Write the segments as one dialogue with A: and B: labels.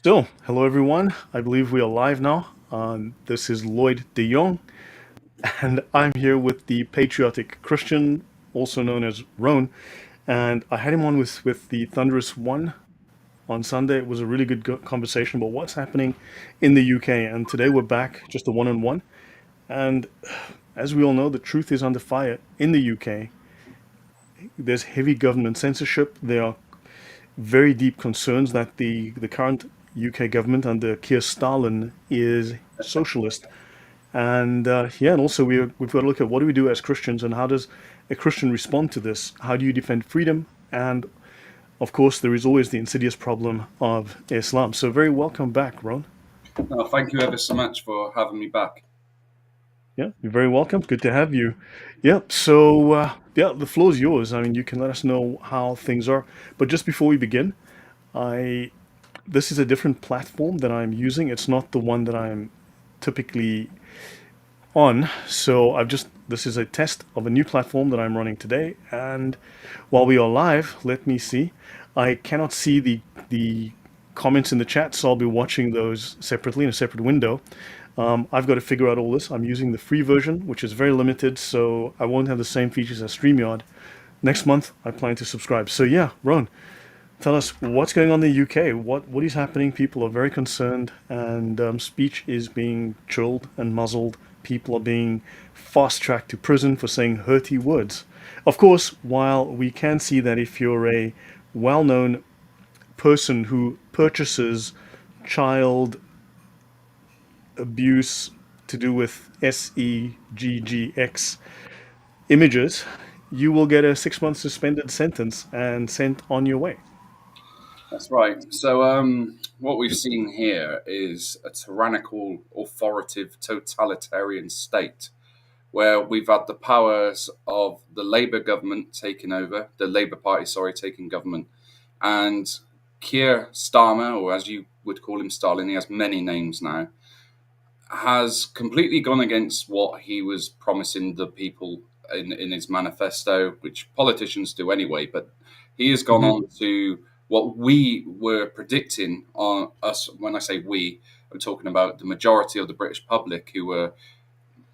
A: So, hello everyone. I believe we are live now. This is Lloyd de Jong, and I'm here with the Patriotic Christian, also known as Roan. And I had him on with the Thunderous One on Sunday. It was a really good conversation about what's happening in the UK. And today we're back, just a one-on-one. And as we all know, the truth is under fire in the UK. There's heavy government censorship. There are very deep concerns that the current UK government under Keir Starlin is socialist. And also we've got to look at what do we do as Christians and how does a Christian respond to this? How do you defend freedom? And of course, there is always the insidious problem of Islam. So very welcome back, Ron.
B: No, thank you ever so much for having me back.
A: Yeah, you're very welcome. Good to have you. Yep. So the floor is yours. I mean, you can let us know how things are. But just before we begin, I this is a different platform that I'm using. It's not the one that I'm typically on. So this is a test of a new platform that I'm running today. And while we are live, let me see. I cannot see the comments in the chat, so I'll be watching those separately in a separate window. I've got to figure out all this. I'm using the free version, which is very limited, so I won't have the same features as StreamYard. Next month, I plan to subscribe. So yeah, Ron, tell us what's going on in the UK. What is happening? People are very concerned, and speech is being chilled and muzzled. People are being fast-tracked to prison for saying hurty words. Of course, while we can see that if you're a well-known person who purchases child abuse to do with SEGGX images, you will get a 6 month suspended sentence and sent on your way.
B: That's right. So, what we've seen here is a tyrannical, authoritative, totalitarian state where we've had the powers of the Labour government taking over, the Labour Party, sorry, taking government, and Keir Starmer, or as you would call him, Stalin, he has many names now, has completely gone against what he was promising the people in his manifesto, which politicians do anyway. But he has gone
A: Mm-hmm.
B: on to what we were predicting on us. When I say we, I'm talking about the majority of the British public who were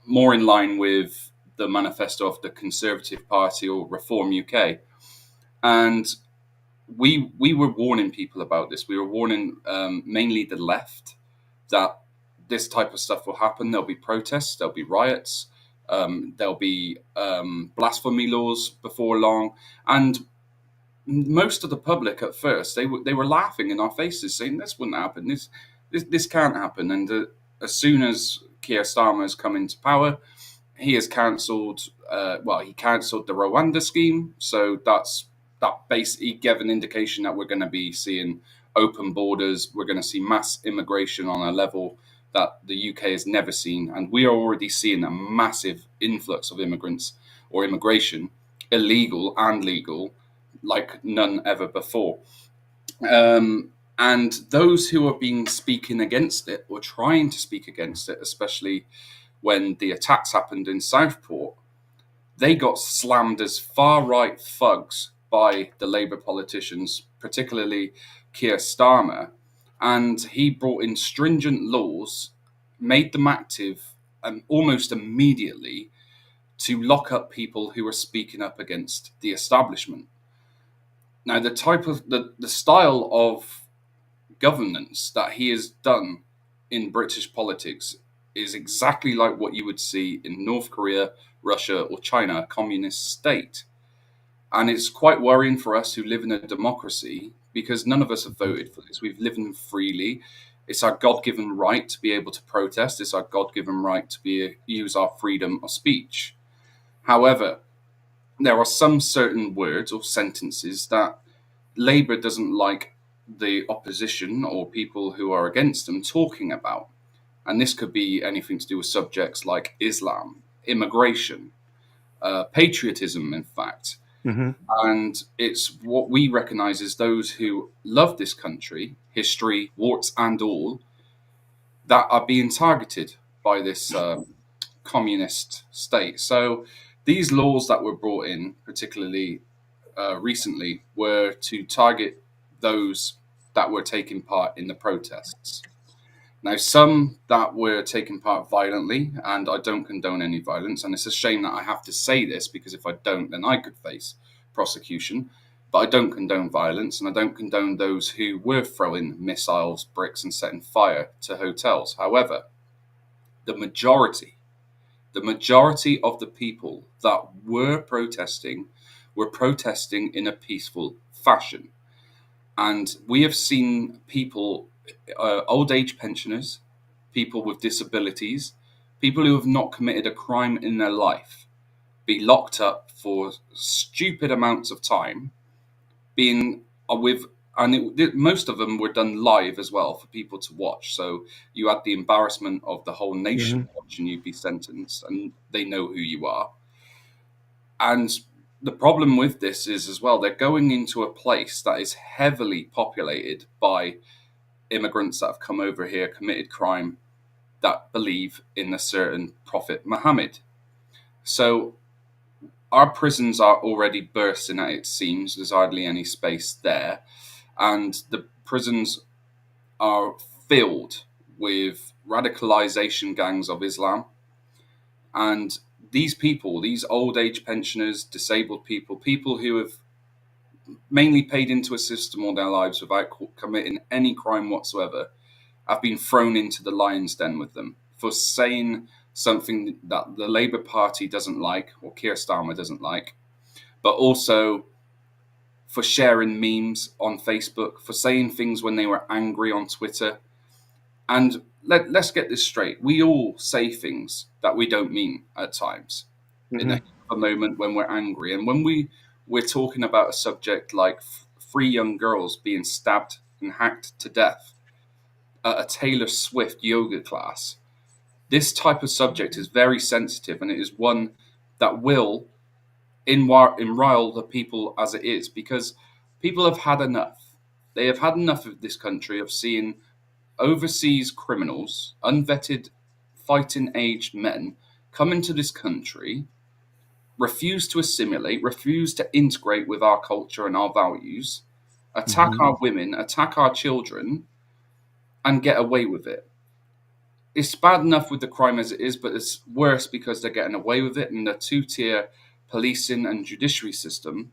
B: more in line with the manifesto of the Conservative Party or Reform UK. And we were warning people about this. We were warning mainly the left that this type of stuff will happen. There'll be protests, there'll be riots, there'll be blasphemy laws before long, and most of the public at first they were laughing in our faces, saying this wouldn't happen, this can't happen. And as soon as Keir Starmer has come into power, he has cancelled. He cancelled the Rwanda scheme, so that basically gave an indication that we're going to be seeing open borders. We're going to see mass immigration on a level that the UK has never seen, and we are already seeing a massive influx of immigrants or immigration, illegal and legal, like none ever before. And those who have been speaking against it or trying to speak against it, especially when the attacks happened in Southport, they got slammed as far right thugs by the Labour politicians, particularly Keir Starmer. And he brought in stringent laws, made them active almost immediately to lock up people who were speaking up against the establishment. Now, the type of the style of governance that he has done in British politics is exactly like what you would see in North Korea, Russia, or China, a communist state. And it's quite worrying for us who live in a democracy because none of us have voted for this. We've lived in freely. It's our God given right to be able to protest, it's our God given right to use our freedom of speech. However, there are some certain words or sentences that Labour doesn't like the opposition or people who are against them talking about. And this could be anything to do with subjects like Islam, immigration, patriotism, in fact.
A: Mm-hmm.
B: And it's what we recognize as those who love this country, history, warts and all, that are being targeted by this communist state. So these laws that were brought in, particularly recently, were to target those that were taking part in the protests. Now, some that were taking part violently, and I don't condone any violence, and it's a shame that I have to say this because if I don't, then I could face prosecution. But I don't condone violence, and I don't condone those who were throwing missiles, bricks, and setting fire to hotels. However, the majority, the majority of the people that were protesting in a peaceful fashion. And we have seen people, old age pensioners, people with disabilities, people who have not committed a crime in their life, be locked up for stupid amounts of time, being with, and most of them were done live as well for people to watch. So you had the embarrassment of the whole nation
A: Hmm.
B: watching you be sentenced, and they know who you are. And the problem with this is as well, they're going into a place that is heavily populated by immigrants that have come over here, committed crime, that believe in a certain prophet Muhammad. So our prisons are already bursting at its seams. There's hardly any space there. And the prisons are filled with radicalization gangs of Islam. And these people, these old age pensioners, disabled people, people who have mainly paid into a system all their lives without committing any crime whatsoever, have been thrown into the lion's den with them for saying something that the Labour Party doesn't like or Keir Starmer doesn't like, but also for sharing memes on Facebook, for saying things when they were angry on Twitter. And let's get this straight. We all say things that we don't mean at times in
A: Hmm.
B: a moment when we're angry. And when we're talking about a subject like three young girls being stabbed and hacked to death at a Taylor Swift yoga class, this type of subject is very sensitive, and it is one that will enrile the people as it is, because people have had enough. They have had enough of this country of seeing overseas criminals, unvetted fighting aged men, come into this country, refuse to assimilate, refuse to integrate with our culture and our values, attack
A: Hmm.
B: our women, attack our children, and get away with it. It's bad enough with the crime as it is, but it's worse because they're getting away with it, and the two-tier policing and judiciary system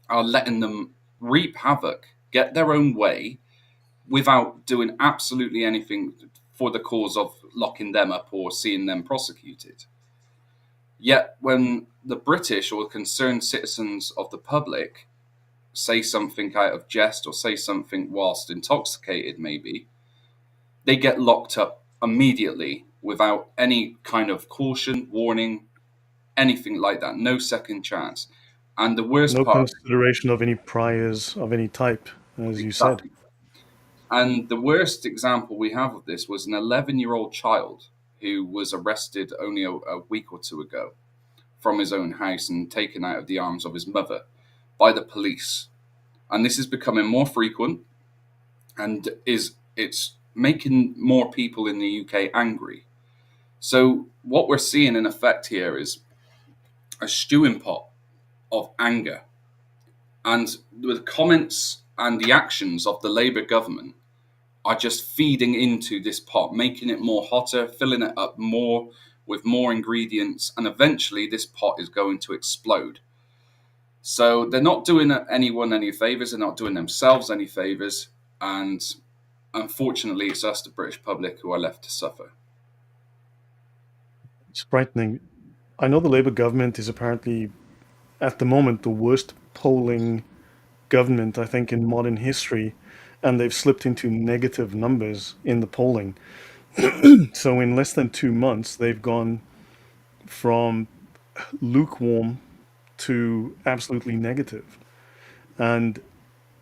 B: are letting them reap havoc, get their own way, without doing absolutely anything for the cause of locking them up or seeing them prosecuted. Yet, when the British or concerned citizens of the public say something out of jest or say something whilst intoxicated, maybe, they get locked up immediately without any kind of caution, warning, anything like that. No second chance. And the worst
A: No
B: part of it,
A: consideration of any priors of any type, as you said.
B: exactly. And the worst example we have of this was an 11-year-old child who was arrested only a week or two ago from his own house and taken out of the arms of his mother by the police. And this is becoming more frequent, and it's making more people in the UK angry. So what we're seeing in effect here is a stewing pot of anger, and the comments and the actions of the Labour government are just feeding into this pot, making it more hotter, filling it up more with more ingredients, and eventually this pot is going to explode. So they're not doing anyone any favors, they're not doing themselves any favors, and unfortunately, it's us, the British public, who are left to suffer.
A: It's frightening. I know the Labour government is apparently, at the moment, the worst polling government, I think, in modern history, and they've slipped into negative numbers in the polling. So in less than 2 months, they've gone from lukewarm to absolutely negative. And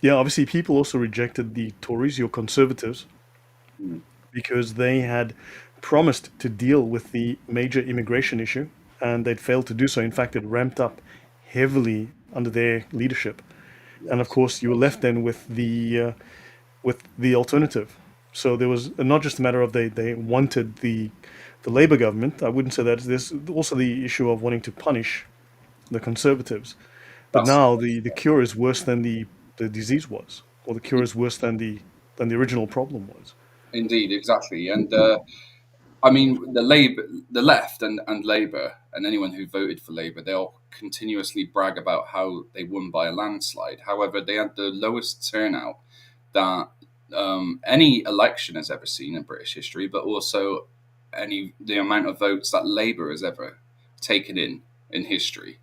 A: yeah, obviously, people also rejected the Tories, your conservatives,
B: Mm.
A: because they had promised to deal with the major immigration issue, and they'd failed to do so. In fact, it ramped up heavily under their leadership. And of
B: Yes.
A: course, you were left then with the alternative. So there was not just a matter of they wanted the Labour government. I wouldn't say that. There's also the issue of wanting to punish the Conservatives. But
B: That's
A: now the cure is worse than the disease was. or the cure is worse than the original problem was.
B: Indeed, exactly. And I mean, the left, and Labour, and anyone who voted for Labour, they'll continuously brag about how they won by a landslide. However, they had the lowest turnout that any election has ever seen in British history, but also the amount of votes that Labour has ever taken in history.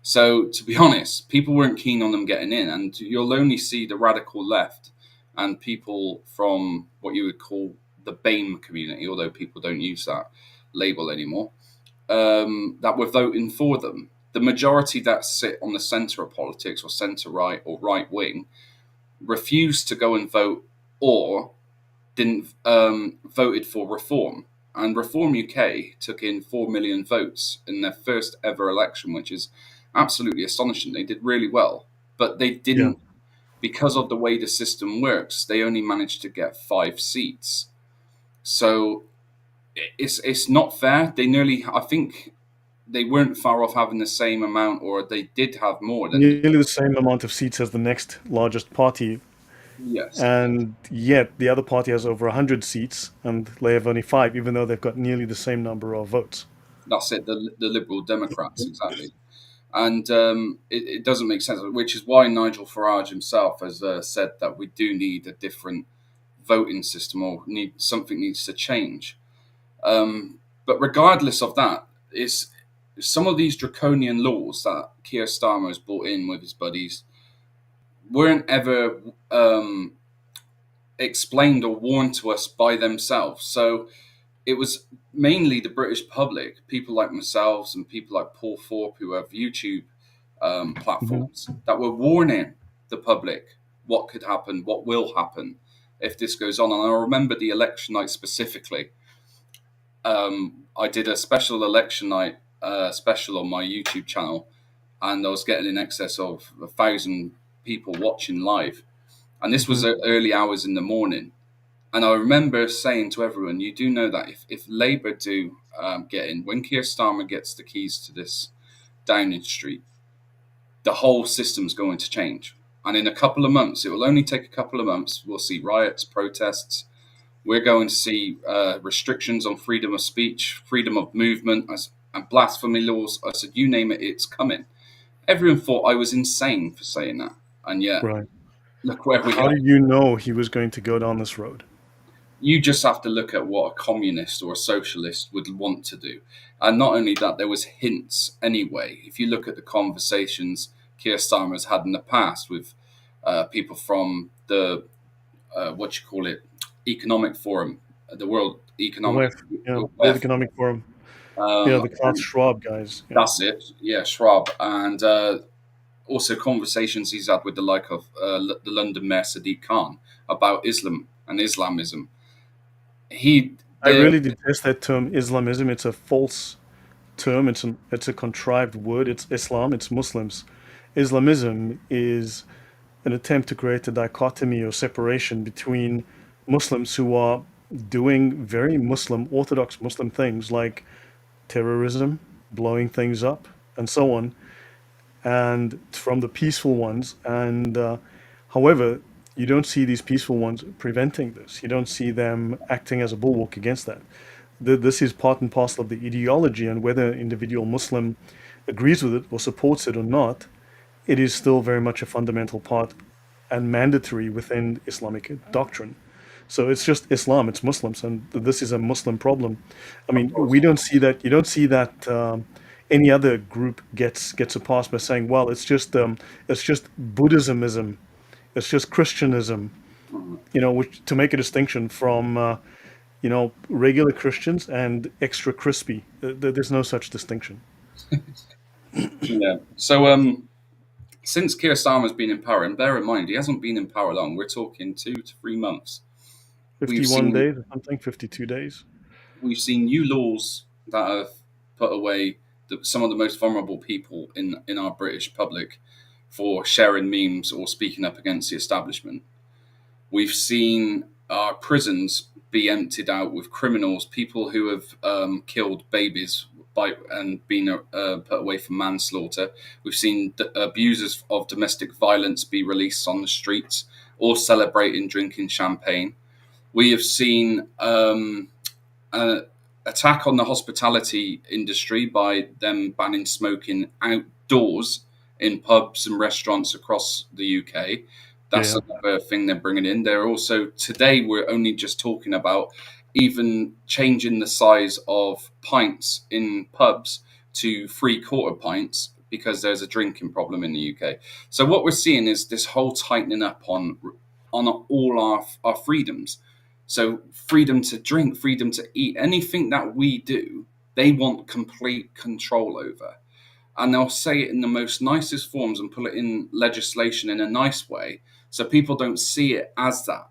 B: So, to be honest, people weren't keen on them getting in, and you'll only see the radical left and people from what you would call the BAME community, although people don't use that label anymore, that were voting for them. The majority that sit on the centre of politics, or centre right, or right wing, refused to go and vote, or didn't voted for Reform. And Reform UK took in 4 million votes in their first ever election, which is absolutely astonishing. They did really well, but they
A: Yeah,
B: didn't, because of the way the system works. They only managed to get 5 seats. So it's not fair. They nearly, I think, they weren't far off having the same amount, or they did have more than the.
A: nearly the same amount of seats as the next largest party,
B: Yes,
A: and yet the other party has over 100 seats, and they have only five, even though they've got nearly the same number of votes.
B: that's it. The Liberal Democrats, exactly. And it doesn't make sense, which is why Nigel Farage himself has said that we do need a different voting system, or something needs to change. But regardless of that, it's some of these draconian laws that Keir Starmer has brought in with his buddies weren't ever explained or warned to us by themselves. So it was mainly the British public, people like myself and people like Paul Thorpe, who have YouTube
A: Mhm.
B: platforms, that were warning the public what could happen, what will happen if this goes on. And I remember the election night specifically. I did a special election night special on my YouTube channel, and I was getting in excess of 1,000 people watching live. And this was
A: Mhm.
B: early hours in the morning. And I remember saying to everyone, you do know that if Labour do get in, when Keir Starmer gets the keys to this Downing Street, the whole system's going to change. And in a couple of months, it will only take a couple of months, we'll see riots, protests. We're going to see restrictions on freedom of speech, freedom of movement, and blasphemy laws. I said, you name it, it's coming. Everyone thought I was insane for saying that. And yet,
A: Right.
B: look where we
A: How
B: are.
A: did you know he was going to go down this road?
B: You just have to look at what a communist or a socialist would want to do. And not only that, there was hints anyway. If you look at the conversations Keir Starmer has had in the past with people from the, what you call it, Economic Forum, the World
A: The
B: Economic,
A: WEF, yeah, World
B: WEF,
A: Economic Forum, yeah,
B: um,
A: the Klaus
B: and
A: Schwab guys, yeah.
B: that's it, yeah, Schwab, and also conversations he's had with the like of the London Mayor Sadiq Khan about Islam and Islamism. He,
A: I
B: the
A: really detest that term Islamism. It's a false term. It's a contrived word. It's Islam. It's Muslims. Islamism is an attempt to create a dichotomy or separation between Muslims who are doing very Muslim, Orthodox Muslim things like terrorism, blowing things up, and so on, and from the peaceful ones. And however, you don't see these peaceful ones preventing this. You don't see them acting as a bulwark against that. This is part and parcel of the ideology, and whether an individual Muslim agrees with it or supports it or not, it is still very much a fundamental part and mandatory within Islamic doctrine. So it's just Islam, it's Muslims, and this is a Muslim problem. I
B: of
A: mean,
B: course.
A: we don't see that. You don't see that any other group gets a pass by saying, "Well, it's just Buddhismism, it's just Christianism,"
B: Mhm.
A: which to make a distinction from regular Christians and extra crispy. There's no such distinction.
B: Yeah. So since Keir Starmer's been in power, and bear in mind he hasn't been in power long, we're talking 2 to 3 months. We've
A: 51
B: seen
A: days or something, 52 days.
B: we've seen new laws that have put away some of the most vulnerable people in our British public for sharing memes or speaking up against the establishment. We've seen our prisons be emptied out with criminals, people who have killed babies and been put away for manslaughter. We've seen abusers of domestic violence be released on the streets, or celebrating drinking champagne. We have seen an attack on the hospitality industry by them banning smoking outdoors in pubs and restaurants across the UK.
A: Yeah,
B: That's
A: yeah.
B: another thing they're bringing in. They're also, today, we're only just talking about even changing the size of pints in pubs to 3/4 pints because there's a drinking problem in the UK. So what we're seeing is this whole tightening up on all our freedoms. So freedom to drink, freedom to eat, anything that we do, they want complete control over. And they'll say it in the most nicest forms and put it in legislation in a nice way so people don't see it as that.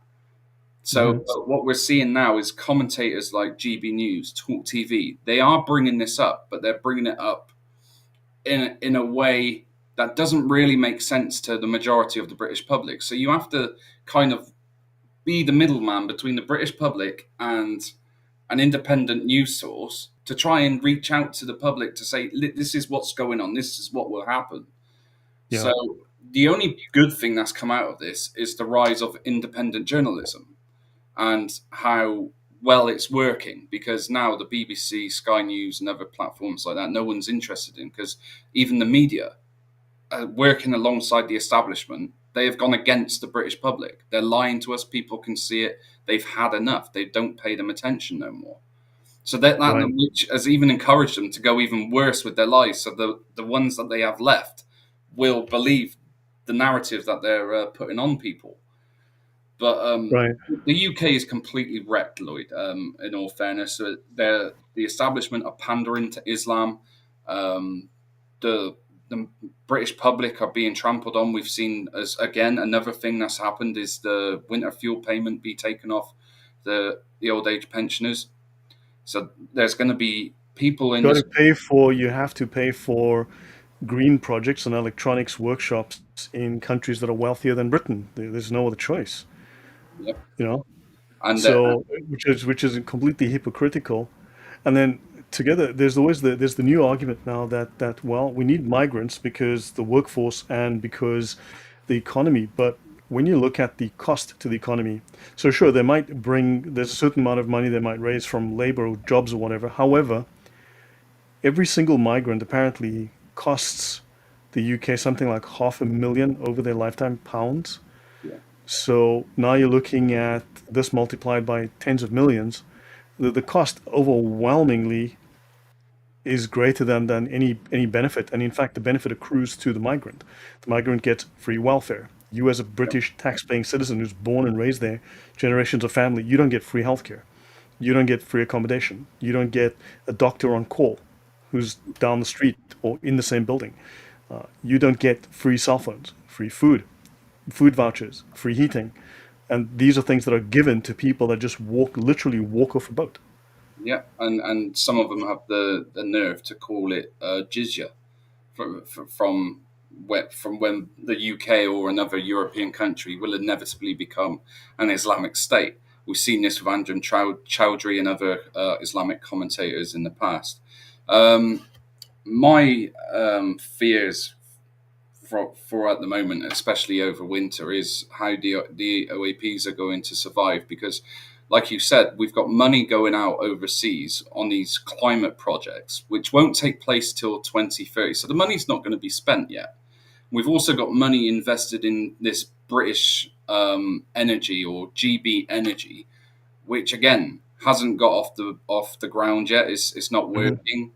B: So
A: Hmm.
B: what we're seeing now is commentators like GB News, Talk TV, they are bringing this up, but they're bringing it up in a way that doesn't really make sense to the majority of the British public. So you have to kind of be the middleman between the British public and an independent news source to try and reach out to the public to say, this is what's going on, this is what will happen.
A: Yeah.
B: So the only good thing that's come out of this is the rise of independent journalism and how well it's working, because now the BBC, Sky News, and other platforms like that, no one's interested in, because even the media, working alongside the establishment, they have gone against the British public. They're lying to us. People can see it. They've had enough. They don't pay them attention no more. So that
A: Right.
B: which has even encouraged them to go even worse with their lies. So the ones that they have left will believe the narrative that they're putting on people. But
A: Right.
B: the UK is completely wrecked, Lloyd. In all fairness, the establishment are pandering to Islam. Um, the the British public are being trampled on. We've seen, as again, another thing that's happened is the winter fuel payment be taken off the old age pensioners. So there's going to be people in
A: Got
B: this.
A: to pay for, you have to pay for green projects and electronics workshops in countries that are wealthier than Britain. There's no other choice,
B: Yep.
A: you know?
B: And
A: So, which is completely hypocritical. And then together, there's always there's the new argument now that well, we need migrants because the workforce and because the economy. But when you look at the cost to the economy, so sure, there's a certain amount of money they might raise from labor or jobs or whatever. However, every single migrant apparently costs the UK something like half a million over their lifetime pounds.
B: yeah,
A: So now you're looking at this multiplied by tens of millions. The cost overwhelmingly is greater than any benefit. And in fact, the benefit accrues to the migrant. The migrant gets free welfare. You, as a
B: yep,
A: British tax-paying citizen who's born and raised there, generations of family, you don't get free healthcare. You don't get free accommodation. You don't get a doctor on call who's down the street or in the same building. You don't get free cell phones, free food, food vouchers, free heating. And these are things that are given to people that just literally walk off a boat.
B: yeah. And some of them have the nerve to call it jizya from when the UK or another European country will inevitably become an Islamic state. We've seen this with Andrew Chowdhury and other Islamic commentators in the past. Um, my fears for at the moment, especially over winter, is how the OAPs are going to survive. Because, like you said, we've got money going out overseas on these climate projects, which won't take place till 2030. So the money's not going to be spent yet. We've also got money invested in this British energy, or GB energy, which again hasn't got off the ground yet. It's not
A: Hmm.
B: working,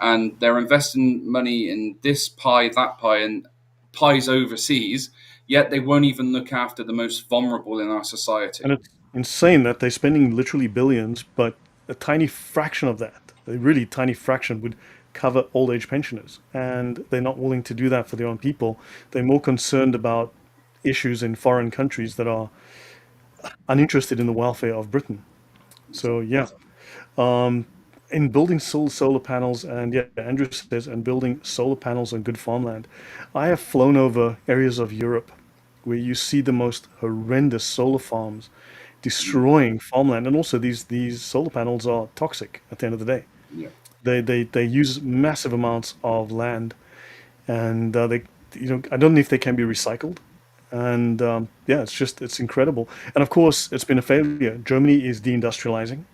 B: and they're investing money in this pie, that pie, and pies overseas. Yet they won't even look after the most vulnerable in our
A: And
B: society.
A: it's insane that they're spending literally billions, but a tiny fraction of that, a really tiny fraction, would cover old age pensioners. And they're not willing to do that for their own people. They're more concerned about issues in foreign countries that are uninterested in the welfare of Britain. So, yeah. In building solar panels, and yeah, Andrew says, and building solar panels on good farmland. I have flown over areas of Europe where you see the most horrendous solar farms destroying farmland, and also these solar panels are toxic at the end of the day.
B: Yeah,
A: They use massive amounts of land, and they, I don't know if they can be recycled. And yeah, it's incredible. And of course, it's been a failure. Germany is deindustrializing.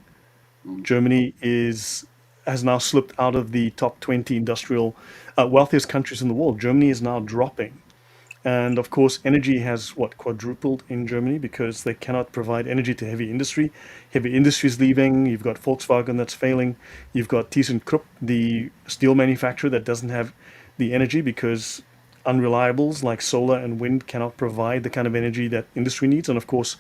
B: Mm.
A: Germany is has now slipped out of the top 20 industrial wealthiest countries in the world. Germany is now dropping. And of course, energy has what quadrupled in Germany because they cannot provide energy to heavy industry. Heavy industry is leaving. You've got Volkswagen that's failing. You've got ThyssenKrupp, the steel manufacturer that doesn't have the energy because unreliables like solar and wind cannot provide the kind of energy that industry needs. And of course,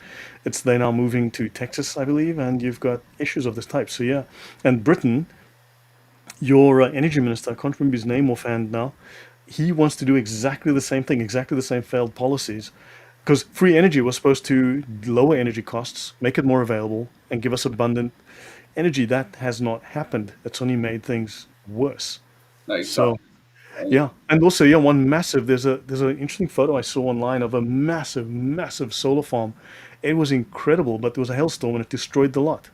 A: it's they're now moving to Texas, I believe, and you've got issues of this type. So yeah, and Britain, your energy minister, I can't remember his name offhand now, he wants to do exactly the same thing, exactly the same failed policies. Because free energy was supposed to lower energy costs, make it more available, and give us abundant energy. That has not happened. It's only made things worse.
B: No,
A: So
B: exactly. Uh,
A: yeah, and also yeah, one massive. There's an interesting photo I saw online of a massive solar farm. It was incredible, but there was a hailstorm and it destroyed the lot.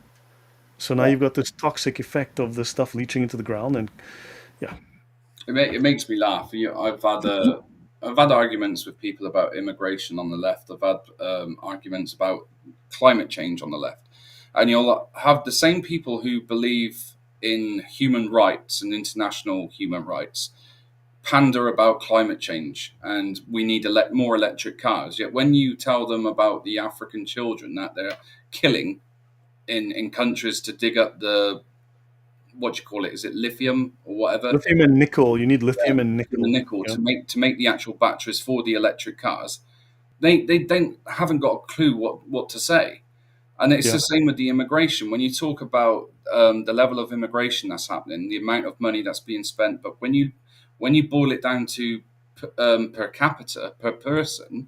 A: So now
B: yeah.
A: you've got this toxic effect of the stuff leaching into the ground, and yeah,
B: It makes me laugh. I've had arguments with people about immigration on the left. I've had arguments about climate change on the left, and you'll have the same people who believe in human rights and international human rights pander about climate change and we need more electric cars. Yet when you tell them about the African children that they're killing in countries to dig up the, what do you call it? Is it lithium or whatever?
A: lithium and nickel. You need
B: Yeah,
A: lithium and
B: the
A: nickel.
B: nickel
A: Yeah,
B: to make the actual batteries for the electric cars. They don't haven't got a clue what to say. And it's
A: yeah.
B: the same with the immigration. When you talk about the level of immigration that's happening, the amount of money that's being spent, but when you boil it down to per capita per person,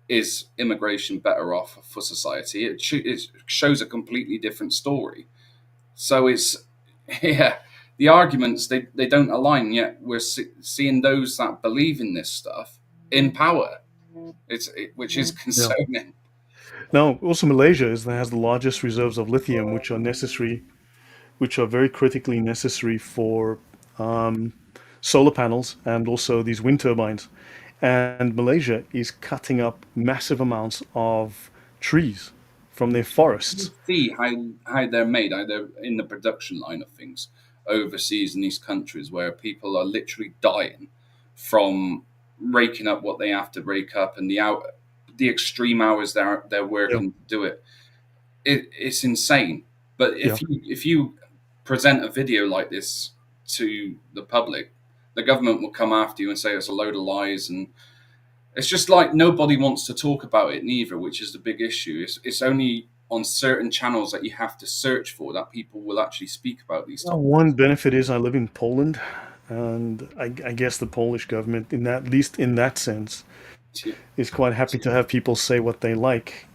B: is immigration better off for society? It shows a completely different story. So it's yeah, the arguments they don't align. Yet we're seeing those that believe in this stuff in power. Which is
A: Yeah.
B: concerning.
A: Now, also Malaysia has the largest reserves of lithium, which are necessary, which are very critically necessary for solar panels and also these wind turbines. And Malaysia is cutting up massive amounts of trees from their
B: You
A: forests.
B: see how they're made, how they're in the production line of things overseas in these countries where people are literally dying from raking up what they have to rake up and the extreme hours they're
A: Yeah,
B: working to do it. It's insane. But
A: yeah.
B: if you present a video like this to the public, the government will come after you and say it's a load of lies, and it's just like nobody wants to talk about it neither, which is the big issue. It's only on certain channels that you have to search for that people will actually speak about these
A: Well,
B: topics.
A: one benefit is I live in Poland, and I guess the Polish government, in that, at least in that sense,
B: Yeah.
A: is quite happy to have people say what they like.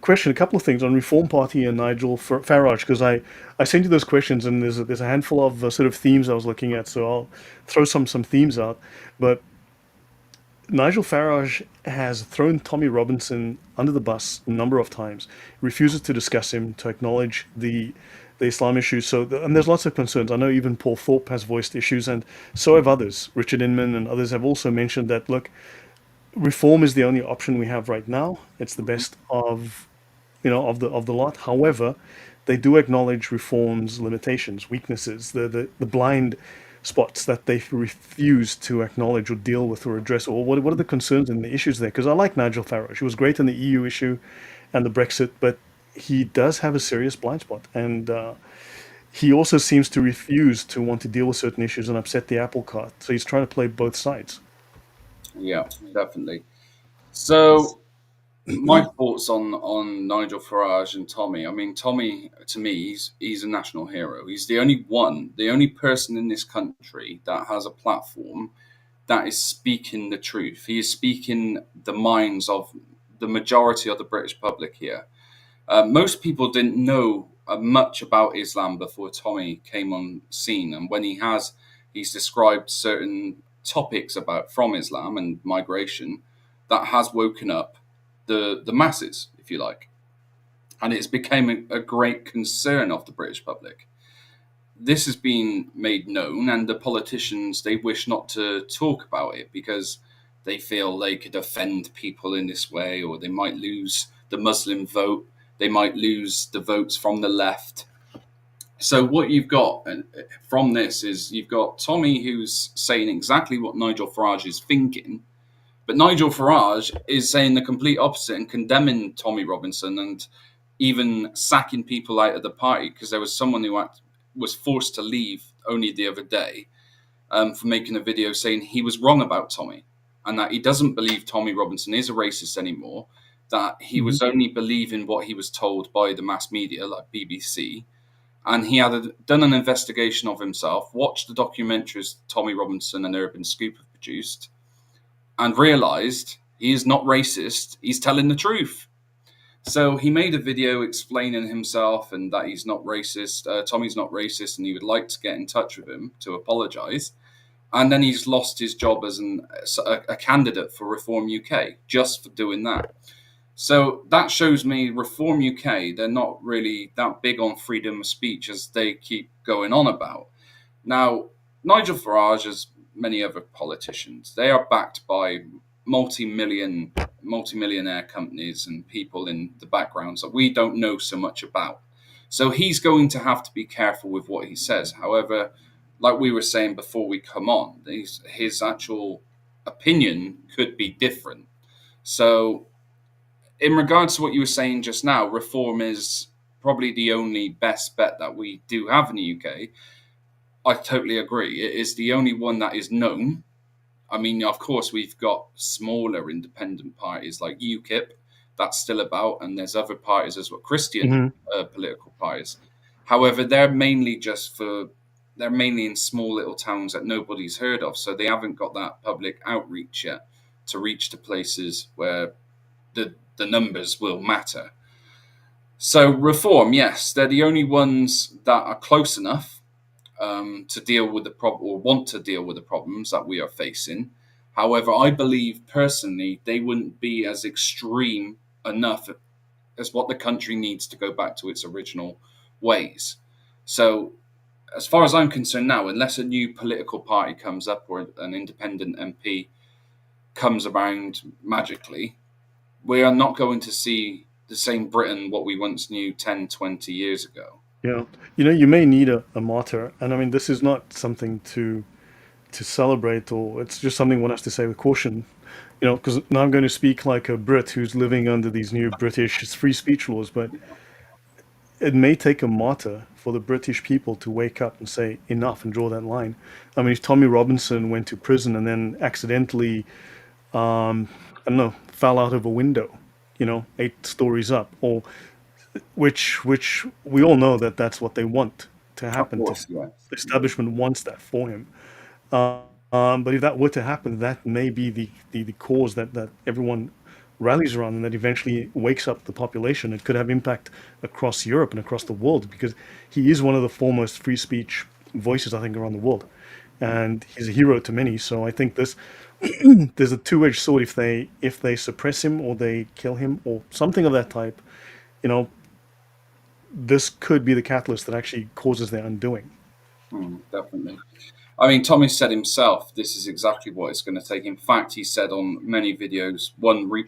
A: Question: a couple of things on Reform Party and Nigel Farage, because I sent you those questions, and there's a handful of sort of themes I was looking at, so I'll throw some themes out. But Nigel Farage has thrown Tommy Robinson under the bus a number of times, refuses to discuss him, to acknowledge the Islam issues. And there's lots of concerns. I know even Paul Thorpe has voiced issues, and so have others. Richard Inman and others have also mentioned that, look, reform is the only option we have right now. It's the
B: Mhm.
A: best of of the lot. However, they do acknowledge reform's limitations, weaknesses, the blind spots that they refuse to acknowledge or deal with or address. Or what are the concerns and the issues there? Because I like Nigel Farage. He was great in the EU issue and the Brexit, but he does have a serious blind spot, and he also seems to refuse to want to deal with certain issues and upset the apple cart. So he's trying to play both sides.
B: Yeah, definitely. So my thoughts on Nigel Farage and Tommy. I mean, Tommy to me, he's a national hero. He's the only person in this country that has a platform that is speaking the truth. He is speaking the minds of the majority of the British public here. Most people didn't know much about Islam before Tommy came on scene, and when he's described certain topics about from Islam and migration that has woken up the masses, if you like, and it's become a great concern of the British public. This has been made known, and the politicians they wish not to talk about it because They feel they could offend people in this way, or they might lose the Muslim vote. They might lose the votes from the left. So what you've got from this is you've got Tommy who's saying exactly what Nigel Farage is thinking, but Nigel Farage is saying the complete opposite and condemning Tommy Robinson and even sacking people out of the party, because there was someone who was forced to leave only the other day for making a video saying he was wrong about Tommy and that he doesn't believe Tommy Robinson is a racist anymore, that he was only believing what he was told by the mass media like BBC. And he had done an investigation of himself, watched the documentaries Tommy Robinson and Urban Scoop have produced, and realised he is not racist, he's telling the truth. So he made a video explaining himself and that he's not racist, Tommy's not racist, and he would like to get in touch with him to apologise. And then he's lost his job as a candidate for Reform UK just for doing that. So that shows me Reform UK, they're not really that big on freedom of speech as they keep going on about. Now, Nigel Farage, as many other politicians, they are backed by multi-millionaire companies and people in the backgrounds that we don't know so much about. So he's going to have to be careful with what he says. However, like we were saying before we come on, his actual opinion could be different. So in regards to what you were saying just now, reform is probably the only best bet that we do have in the UK. I totally agree. It is the only one that is known. I mean, of course, we've got smaller independent parties like UKIP, that's still about, and there's other parties as well, Christian political parties. However, they're mainly in small little towns that nobody's heard of, so they haven't got that public outreach yet to reach the places where the numbers will matter. So reform, yes, they're the only ones that are close enough to deal with the problem or want to deal with the problems that we are facing. However, I believe personally they wouldn't be as extreme enough as what the country needs to go back to its original ways. So as far as I'm concerned now, unless a new political party comes up or an independent MP comes around magically, we are not going to see the same Britain what we once knew 10, 20 years ago.
A: Yeah. You may need a martyr. And I mean, this is not something to celebrate, or it's just something one has to say with caution. Because now I'm going to speak like a Brit who's living under these new British free speech laws, but it may take a martyr for the British people to wake up and say enough and draw that line. I mean, if Tommy Robinson went to prison and then accidentally, I don't know, fell out of a window, 8 stories up, or which we all know that that's what they want to
B: Of
A: happen to him.
B: course, yeah.
A: The establishment wants that for him. But if that were to happen, that may be the cause that everyone rallies around and that eventually wakes up the population. It could have impact across Europe and across the world because he is one of the foremost free speech voices, I think, around the world. And he's a hero to many. So I think there's a two-edged sword if they suppress him or they kill him or something of that type, you know, this could be the catalyst that actually causes their undoing.
B: Definitely. I mean, Tommy said himself, this is exactly what it's going to take. In fact, he said on many videos,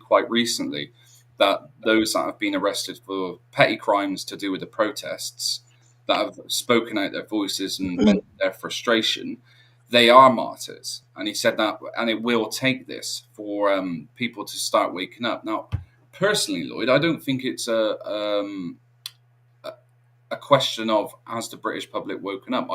B: quite recently, that those that have been arrested for petty crimes to do with the protests, that have spoken out their voices and vented their frustration, they are martyrs. And he said that, and it will take this for people to start waking up. Now, personally, Lloyd, I don't think it's a question of has the British public woken up.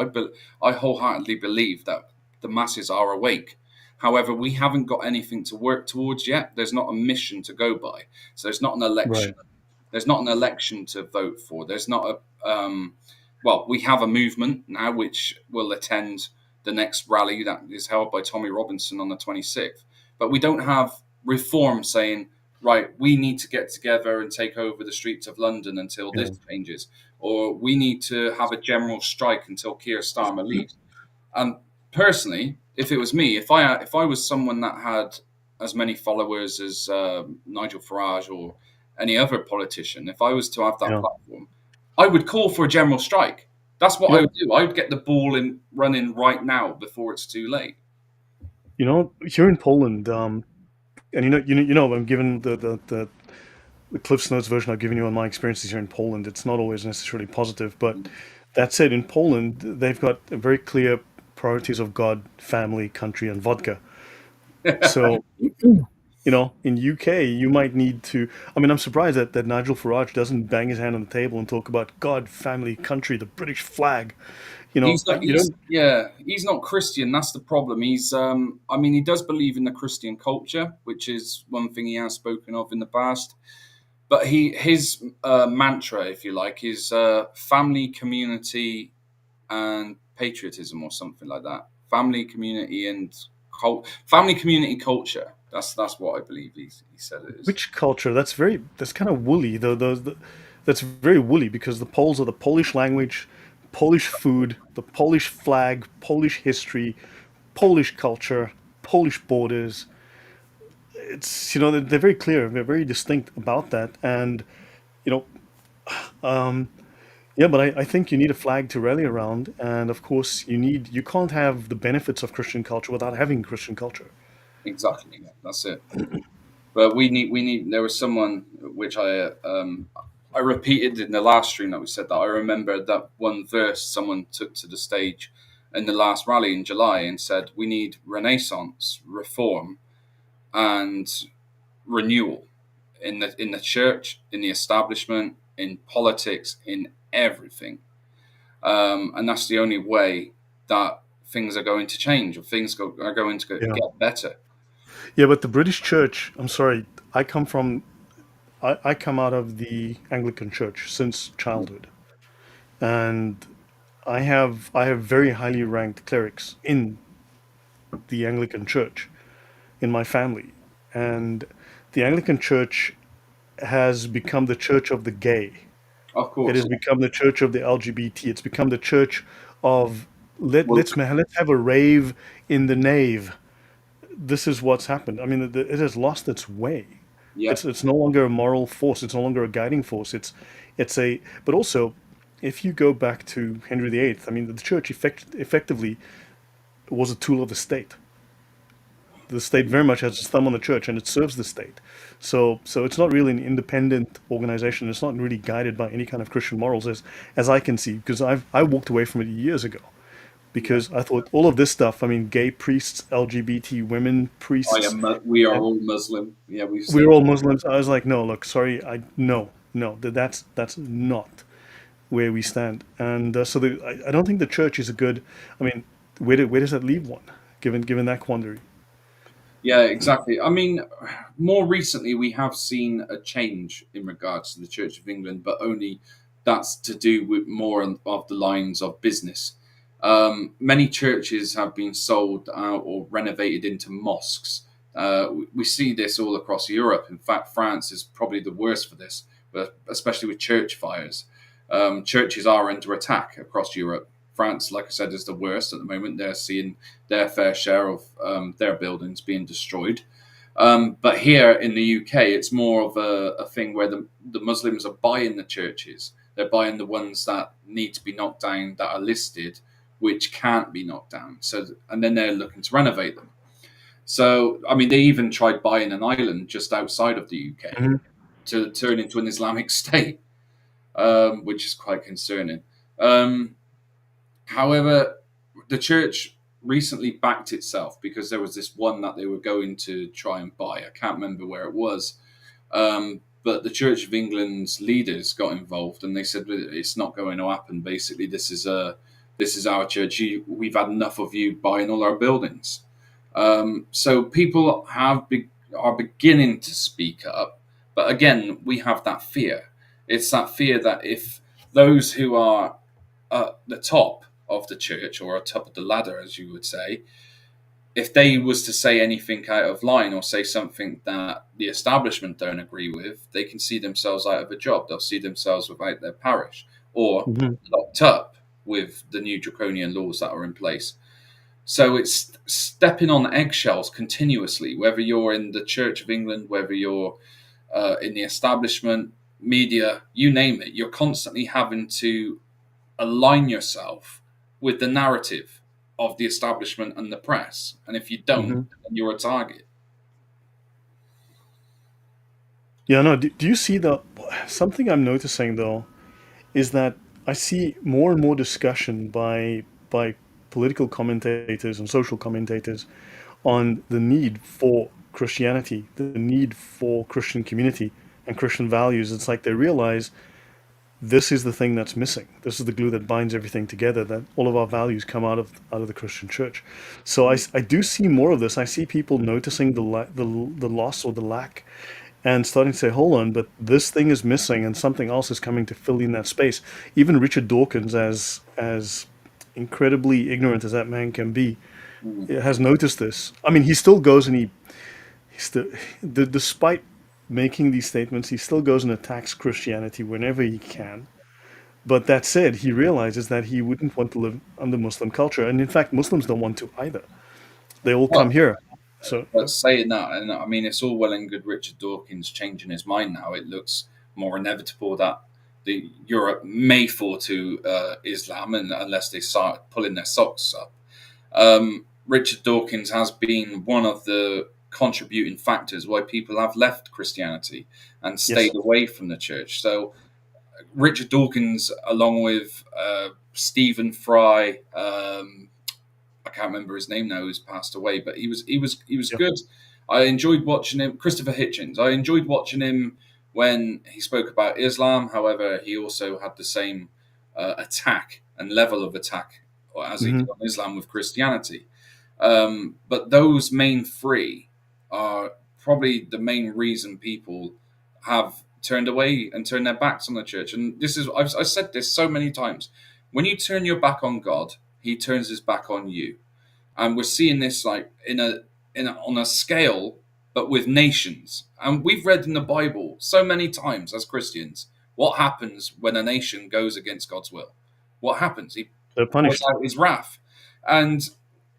B: I wholeheartedly believe that the masses are awake. However, we haven't got anything to work towards yet. There's not a mission to go by. So there's not an election.
A: Right.
B: There's not an election to vote for. There's not well, we have a movement now which will attend the next rally that is held by Tommy Robinson on the 26th. But we don't have reform saying, right, we need to get together and take over the streets of London until
A: Yeah.
B: this changes, or we need to have a general strike until Keir Starmer leaves. And personally, if it was me, if I was someone that had as many followers as Nigel Farage or any other politician, if I was to have that
A: Yeah.
B: platform, I would call for a general strike. That's what I
A: Yep.
B: would do. I would get the ball in running right now before it's too late.
A: Here in Poland, and I'm given the Cliff's Notes version I've given you on my experiences here in Poland. It's not always necessarily positive, but that said, in Poland, they've got very clear priorities of God, family, country, and vodka. So, in UK, you might need to. I mean, I'm surprised that Nigel Farage doesn't bang his hand on the table and talk about God, family, country, the British flag.
B: He's not.
A: You don't.
B: He's not Christian. That's the problem. He's. I mean, he does believe in the Christian culture, which is one thing he has spoken of in the past. But his mantra, if you like, is family, community, and patriotism, or something like that. Family, community, and family, community, culture. That's what I believe he said it is.
A: Which culture? That's kind of woolly, though. That's very woolly because the Poles are the Polish language, Polish food, the Polish flag, Polish history, Polish culture, Polish borders. It's they're very clear, they're very distinct about that, and you know, yeah. But I think you need a flag to rally around, and of course you can't have the benefits of Christian culture without having Christian culture.
B: Exactly. Yeah, that's it. But we need. There was someone which I repeated in the last stream that we said that I remember that one verse someone took to the stage in the last rally in July and said we need renaissance, reform, and renewal in the church, in the establishment, in politics, in everything, and that's the only way that things are going to change or are going to
A: Yeah,
B: get better.
A: yeah. But the British Church, I'm sorry, I come out of the Anglican Church since childhood, and I have very highly ranked clerics in the Anglican Church in my family, and the Anglican Church has become the church of the gay.
B: Of
A: It
B: course,
A: has become the church of the LGBT. It's become the church of
B: well,
A: let's have a rave in the nave. This is what's happened. I mean, it has lost its way.
B: yeah.
A: It's no longer a moral force. It's no longer a guiding force. It's a but also, if you go back to Henry VIII, I mean, the church effectively was a tool of the state. The state very much has its thumb on the church, and it serves the state. So it's not really an independent organization. It's not really guided by any kind of Christian morals, as I can see, because I walked away from it years ago
B: Yeah.
A: because I thought all of this stuff. I mean, gay priests, LGBT women
B: I
A: priests,
B: am. We are
A: and
B: all Muslim. Yeah, we've
A: we're
B: said.
A: all Muslims. I was like, no, look, sorry, I no, no, that's not where we stand. And I don't think the church is a good. I mean, where does that leave one, given that quandary?
B: Yeah, exactly. I mean, more recently we have seen a change in regards to the Church of England, but only that's to do with more of the lines of business. Many churches have been sold out or renovated into mosques. We see this all across Europe. In fact, France is probably the worst for this, but especially with church fires. Churches are under attack across Europe. France, like I said, is the worst at the moment. They're seeing their fair share of their buildings being destroyed. But here in the UK, it's more of a thing where the Muslims are buying the churches. They're buying the ones that need to be knocked down that are listed, which can't be knocked down. So, and then they're looking to renovate them. So, I mean, they even tried buying an island just outside of the UK
A: Hmm.
B: to turn into an Islamic state, which is quite concerning. Um, However, the church recently backed itself because there was this one that they were going to try and buy. I can't remember where it was. But the Church of England's leaders got involved and they said it's not going to happen. Basically, this is our church. We've had enough of you buying all our buildings. So people are beginning to speak up, but again, we have that fear. It's that fear that if those who are at the top of the church or at top of the ladder, as you would say, if they was to say anything out of line or say something that the establishment don't agree with, they can see themselves out of a job. They'll see themselves without their parish or
A: Hmm.
B: locked up with the new draconian laws that are in place. So it's stepping on eggshells continuously, whether you're in the Church of England, whether you're in the establishment, media, you name it. You're constantly having to align yourself with the narrative. of the establishment and the press. And if you don't,
A: Hmm.
B: then you're a target.
A: Yeah, no. Do you see the something I'm noticing though is that I see more and more discussion by political commentators and social commentators on the need for Christianity, the need for Christian community and Christian values. It's like they realize this is the thing that's missing. This is the glue that binds everything together. That all of our values come out of the Christian church. So I do see more of this. I see people noticing the loss or the lack, and starting to say, "Hold on, but this thing is missing, and something else is coming to fill in that space." Even Richard Dawkins, as incredibly ignorant as that man can be,
B: Mm.
A: has noticed this. I mean, he still goes and he still, despite making these statements, he still goes and attacks Christianity whenever he can. But that said, he realizes that he wouldn't want to live under Muslim culture, and in fact, Muslims don't want to either. They all come
B: Well,
A: here. So
B: but saying that, and I mean, it's all well and good Richard Dawkins changing his mind now. It looks more inevitable that the Europe may fall to Islam, and unless they start pulling their socks up. Richard Dawkins has been one of the contributing factors why people have left Christianity and
A: yes.
B: stayed away from the church. So Richard Dawkins, along with Stephen Fry, I can't remember his name now, who's passed away, but he was
A: Yeah.
B: good. I enjoyed watching him. Christopher Hitchens. I enjoyed watching him when he spoke about Islam. However, he also had the same attack and level of attack as he did
A: Hmm.
B: on Islam with Christianity. But those main three are probably the main reason people have turned away and turned their backs on the church. And this is I've said this so many times. When you turn your back on God, He turns His back on you, and we're seeing this like on a scale, but with nations. And we've read in the Bible so many times as Christians what happens when a nation goes against God's will. What happens? He
A: They're
B: pours
A: punished.
B: out His wrath, and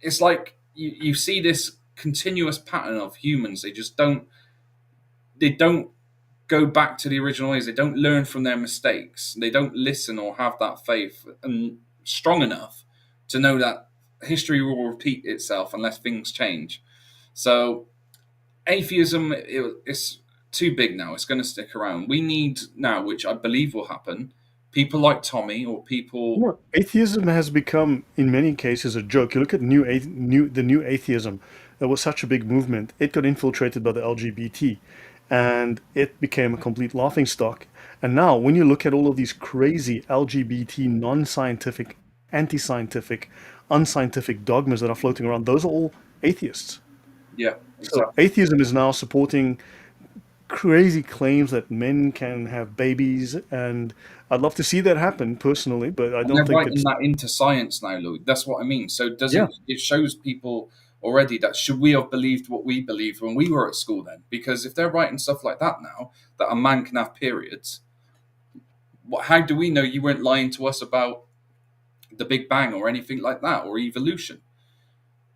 B: it's like you see this continuous pattern of humans. They don't go back to the original ways. They don't learn from their mistakes. They don't listen or have that faith and strong enough to know that history will repeat itself unless things change. So atheism it's too big now. It's going to stick around. We need now, which I believe will happen, people like Tommy or people.
A: No, atheism has become, in many cases, a joke. You look at the new atheism. That was such a big movement. It got infiltrated by the LGBT, and it became a complete laughingstock. And now, when you look at all of these crazy LGBT, non-scientific, anti-scientific, unscientific dogmas that are floating around, those are all atheists.
B: Yeah,
A: So
B: exactly.
A: atheism is now supporting crazy claims that men can have babies, and I'd love to see that happen personally, but I
B: And they're
A: don't think
B: writing
A: it's.
B: that into science now, Louis. That's what I mean. So does
A: Yeah.
B: it shows people already that should we have believed what we believed when we were at school then? Because if they're writing stuff like that now, that a man can have periods, how do we know you weren't lying to us about the Big Bang or anything like that or evolution?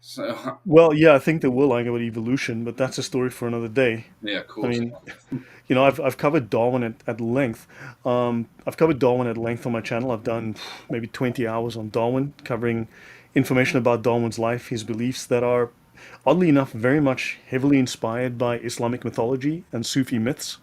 B: So
A: Well, yeah, I think they will lying about evolution, but that's a story for another day.
B: yeah, of
A: I
B: course.
A: mean, I've covered Darwin at length. I've covered Darwin at length on my channel. I've done maybe 20 hours on Darwin, covering information about Darwin's life, his beliefs that are, oddly enough, very much heavily inspired by Islamic mythology and Sufi myths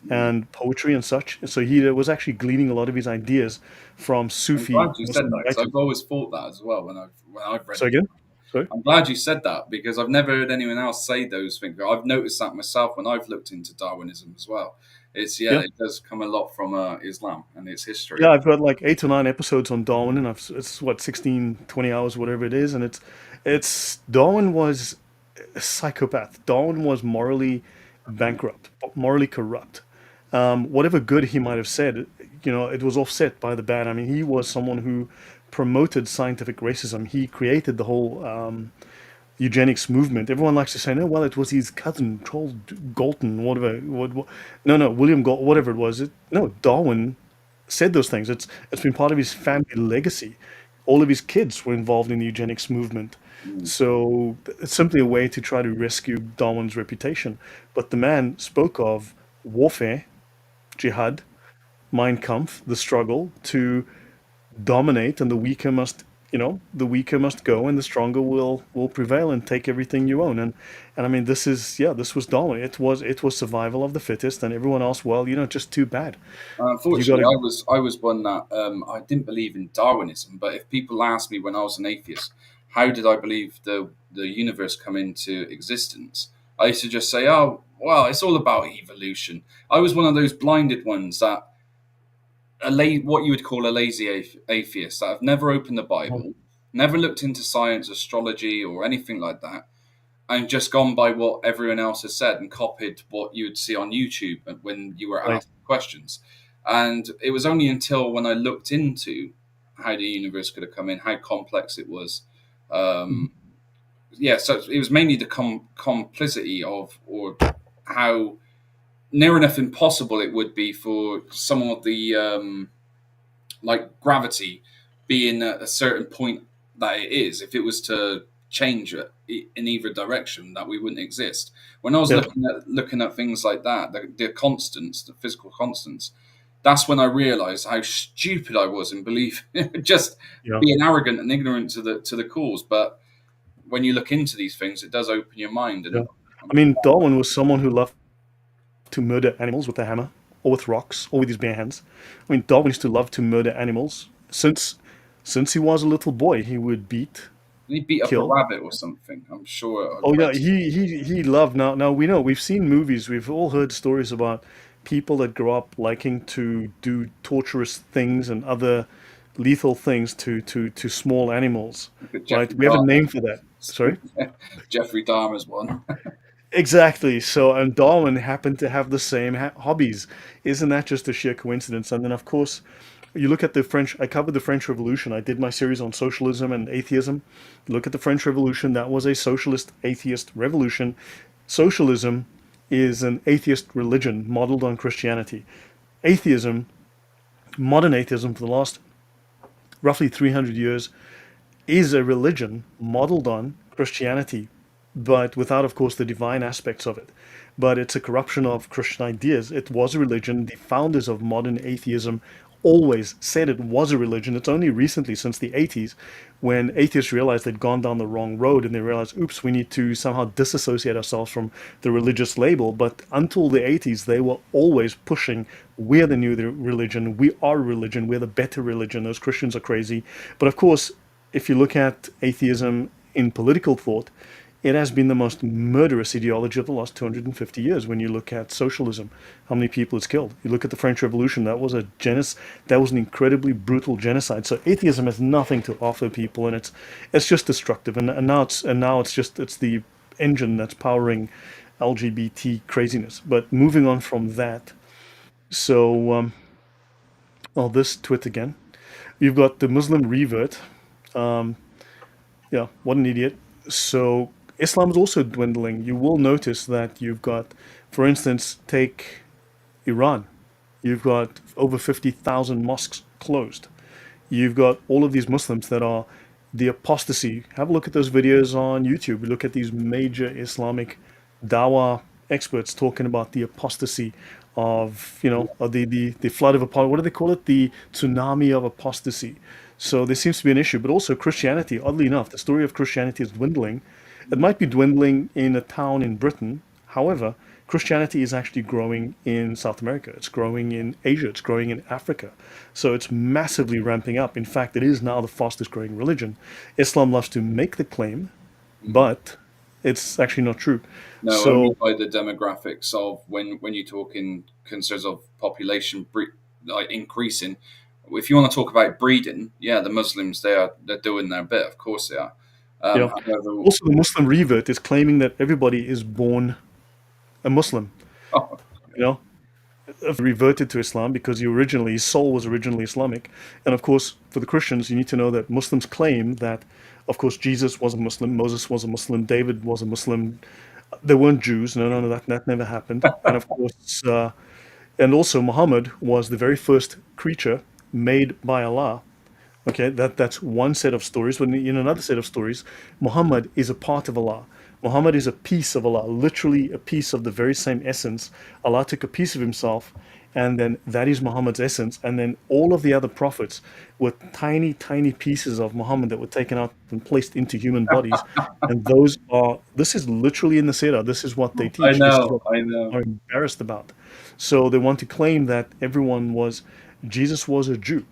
B: Mm.
A: and poetry and such. So he was actually gleaning a lot of his ideas from
B: I'm
A: Sufi
B: glad you said
A: Muslim
B: that because
A: writers.
B: I've always thought that as well when I've read
A: So
B: it.
A: again, sorry.
B: I'm glad you said that because I've never heard anyone else say those things. I've noticed that myself when I've looked into Darwinism as well. It's yeah,
A: Yeah.
B: it does come a lot from Islam and its history.
A: Yeah, I've got like 8 or 9 episodes on Darwin, and it's what 16, 20 hours, whatever it is, and it's Darwin was a psychopath. Darwin was morally bankrupt, morally corrupt. Whatever good he might have said, it was offset by the bad. I mean, he was someone who promoted scientific racism. He created the whole eugenics movement. Everyone likes to say, no, well, it was his cousin, Charles Galton, whatever. No, no, William Galton, whatever it was. No, Darwin said those things. It's been part of his family legacy. All of his kids were involved in the eugenics movement.
B: Mm.
A: So it's simply a way to try to rescue Darwin's reputation. But the man spoke of warfare, jihad, Mein Kampf, the struggle to dominate, and the weaker must the weaker must go and the stronger will prevail and take everything you own. And I mean, this was Darwin. It was survival of the fittest, and everyone else, well, just too bad. You got
B: Unfortunately,
A: to.
B: I was one that I didn't believe in Darwinism. But if people asked me when I was an atheist, how did I believe the universe come into existence? I used to just say, "Oh, well, it's all about evolution." I was one of those blinded ones that what you would call a lazy atheist that have never opened the Bible, never looked into science, astrology, or anything like that, and just gone by what everyone else has said and copied what you would see on YouTube when you were
A: Right.
B: asked questions. And it was only until when I looked into how the universe could have come in, how complex it was.
A: Mhm.
B: Um, yeah, so it was mainly the complicity of, or how near enough impossible it would be for some of the like gravity being at a certain point that it is. If it was to change it in either direction, that we wouldn't exist. When I was
A: Yeah.
B: looking at things like that, the constants, the physical constants, that's when I realised how stupid I was in belief, just
A: Yeah.
B: being arrogant and ignorant to the cause. But when you look into these things, it does open your mind.
A: Yeah.
B: And
A: I mean, Darwin was someone who loved to murder animals with a hammer or with rocks or with his bare hands. I mean, Darwin used to love to murder animals since he was a little boy. He would beat,
B: he beat up a
A: kill.
B: rabbit or something. I'm sure I
A: Oh yeah,
B: read.
A: he loved. Now we know, we've seen movies, we've all heard stories about people that grow up liking to do torturous things and other lethal things to small animals,
B: Look at
A: right?
B: Jeffrey
A: We have a
B: Dahmer.
A: name for that. Sorry?
B: Jeffrey Dahmer's one.
A: Exactly. So, and Darwin happened to have the same hobbies. Isn't that just a sheer coincidence? And then, of course, you look at the French, I covered the French Revolution. I did my series on socialism and atheism. Look at the French Revolution. That was a socialist atheist revolution. Socialism is an atheist religion modeled on Christianity. Atheism, modern atheism for the last roughly 300 years, is a religion modeled on Christianity, but without, of course, the divine aspects of it. But it's a corruption of Christian ideas. It was a religion. The founders of modern atheism always said it was a religion. It's only recently, since the 80s, when atheists realized they'd gone down the wrong road and they realized, oops, we need to somehow disassociate ourselves from the religious label. But until the 80s, they were always pushing, we're the new religion, we are religion, we're the better religion, those Christians are crazy. But of course, if you look at atheism in political thought, it has been the most murderous ideology of the last 250 years. When you look at socialism, how many people it's killed. You look at the French Revolution, that was an incredibly brutal genocide. So atheism has nothing to offer people, and it's just destructive. And now it's the engine that's powering LGBT craziness. But moving on from that, so this twit again. You've got the Muslim revert. Yeah, what an idiot. So Islam is also dwindling. You will notice that you've got, for instance, take Iran. You've got over 50,000 mosques closed. You've got all of these Muslims that are the apostasy. Have a look at those videos on YouTube. Look at these major Islamic dawah experts talking about the apostasy of, of the flood of apostasy. What do they call it? The tsunami of apostasy. So there seems to be an issue, but also Christianity. Oddly enough, the story of Christianity is dwindling. It might be dwindling in a town in Britain. However, Christianity is actually growing in South America. It's growing in Asia. It's growing in Africa. So it's massively ramping up. In fact, it is now the fastest growing religion. Islam loves to make the claim, but it's actually not true.
B: No, only
A: So,
B: by the demographics of when you talk in concerns of population like increasing. If you want to talk about breeding, yeah, the Muslims they're doing their bit. Of course they are.
A: yeah.
B: However,
A: Also, the Muslim revert is claiming that everybody is born a Muslim.
B: oh,
A: You know, reverted to Islam because his soul was originally Islamic. And of course, for the Christians, you need to know that Muslims claim that, of course, Jesus was a Muslim, Moses was a Muslim, David was a Muslim. They weren't Jews. No, no, no, that never happened. And of course, and also Muhammad was the very first creature made by Allah. Okay, that's one set of stories. When in another set of stories, Muhammad is a part of Allah. Muhammad is a piece of Allah, literally a piece of the very same essence. Allah took a piece of himself and then that is Muhammad's essence, and then all of the other prophets were tiny, tiny pieces of Muhammad that were taken out and placed into human bodies, and those are this is literally in the Sirah. This is what they
B: I
A: teach. This is
B: know,
A: what
B: I
A: people
B: know.
A: are embarrassed about. So they want to claim that everyone was Jesus was a Jew.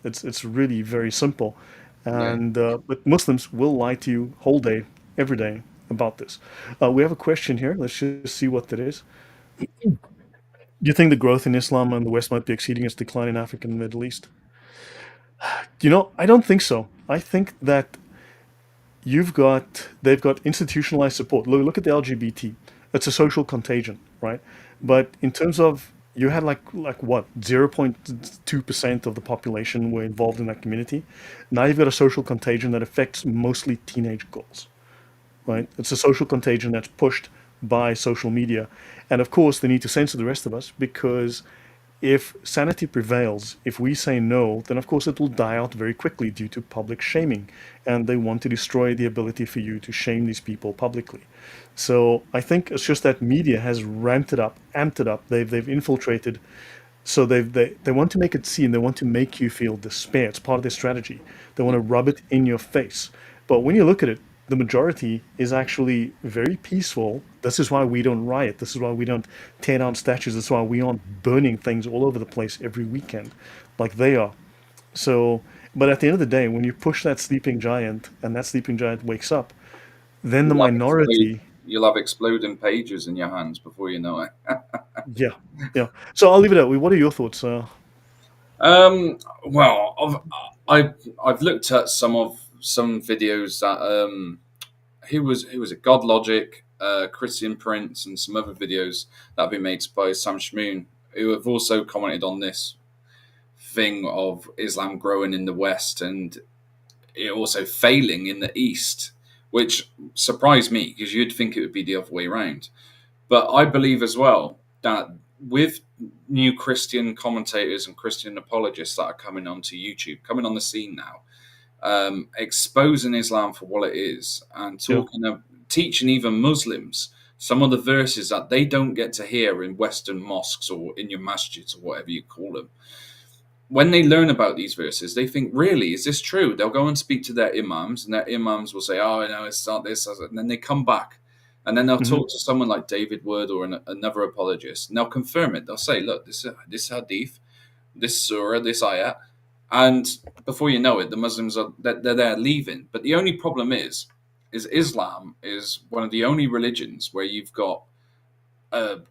A: It's really very simple,
B: Yeah.
A: and but Muslims will lie to you whole day, every day about this. We have a question here. Let's just see what that is. Do you think the growth in Islam in the West might be exceeding its decline in Africa and the Middle East? I don't think so. I think that they've got institutionalized support. Look at the LGBT. It's a social contagion, right? But in terms of you had like what 0.2% of the population were involved in that community. Now you've got a social contagion that affects mostly teenage girls, right? It's a social contagion that's pushed by social media. And of course, they need to censor the rest of us because if sanity prevails, if we say no, then of course it will die out very quickly due to public shaming. And they want to destroy the ability for you to shame these people publicly. So I think it's just that media has ramped it up, amped it up. They've infiltrated. So they want to make it seem, they want to make you feel despair. It's part of their strategy. They want to rub it in your face. But when you look at it, the majority is actually very peaceful. This is why we don't riot. This is why we don't tear down statues. This is why we aren't burning things all over the place every weekend like they are. So, but at the end of the day, when you push that sleeping giant and that sleeping giant wakes up, then the
B: You'll have
A: minority,
B: you'll have exploding pages in your hands before you know it.
A: yeah, yeah. So I'll leave it at. What are your thoughts?
B: Well, I've looked at some videos that who was it? God Logic, Christian Prince, and some other videos that have been made by Sam Shmoon, who have also commented on this thing of Islam growing in the West and it also failing in the East, which surprised me because you'd think it would be the other way around. But I believe as well that with new Christian commentators and Christian apologists that are coming onto YouTube, coming on the scene now, exposing Islam for what it is and
A: Yeah.
B: teaching even Muslims some of the verses that they don't get to hear in Western mosques or in your masjids or whatever you call them. When they learn about these verses, they think, really, is this true? They'll go and speak to their imams, and their imams will say, oh, no, it's not this. And then they come back, and then they'll
A: Hmm.
B: talk to someone like David Wood or another apologist, and they'll confirm it. They'll say, look, this hadith, this surah, this ayah. And before you know it, the Muslims they're there leaving. But the only problem is Islam is one of the only religions where you've got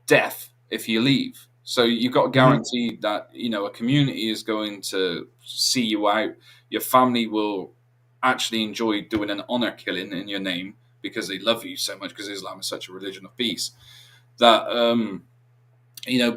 B: death if you leave. So you've got to
A: Hmm.
B: guarantee that a community is going to see you out. Your family will actually enjoy doing an honor killing in your name because they love you so much because Islam is such a religion of peace that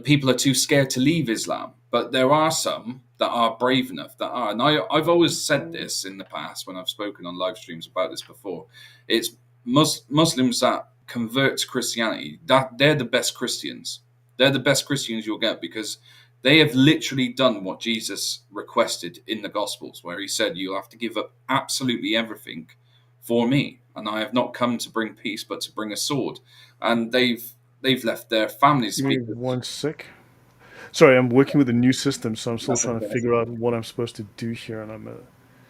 B: people are too scared to leave Islam. But there are some that are brave enough that are, and I've always said this in the past when I've spoken on live streams about this before. It's Muslims that convert to Christianity that they're the best Christians. They're the best Christians you'll get because they have literally done what Jesus requested in the Gospels, where he said, "You have to give up absolutely everything for me, and I have not come to bring peace, but to bring a sword." And they've left their families
A: Give me
B: because
A: one sec. Sorry, I'm working with a new system, so I'm still
B: that's
A: trying to
B: okay.
A: figure out what I'm supposed to do here, and I'm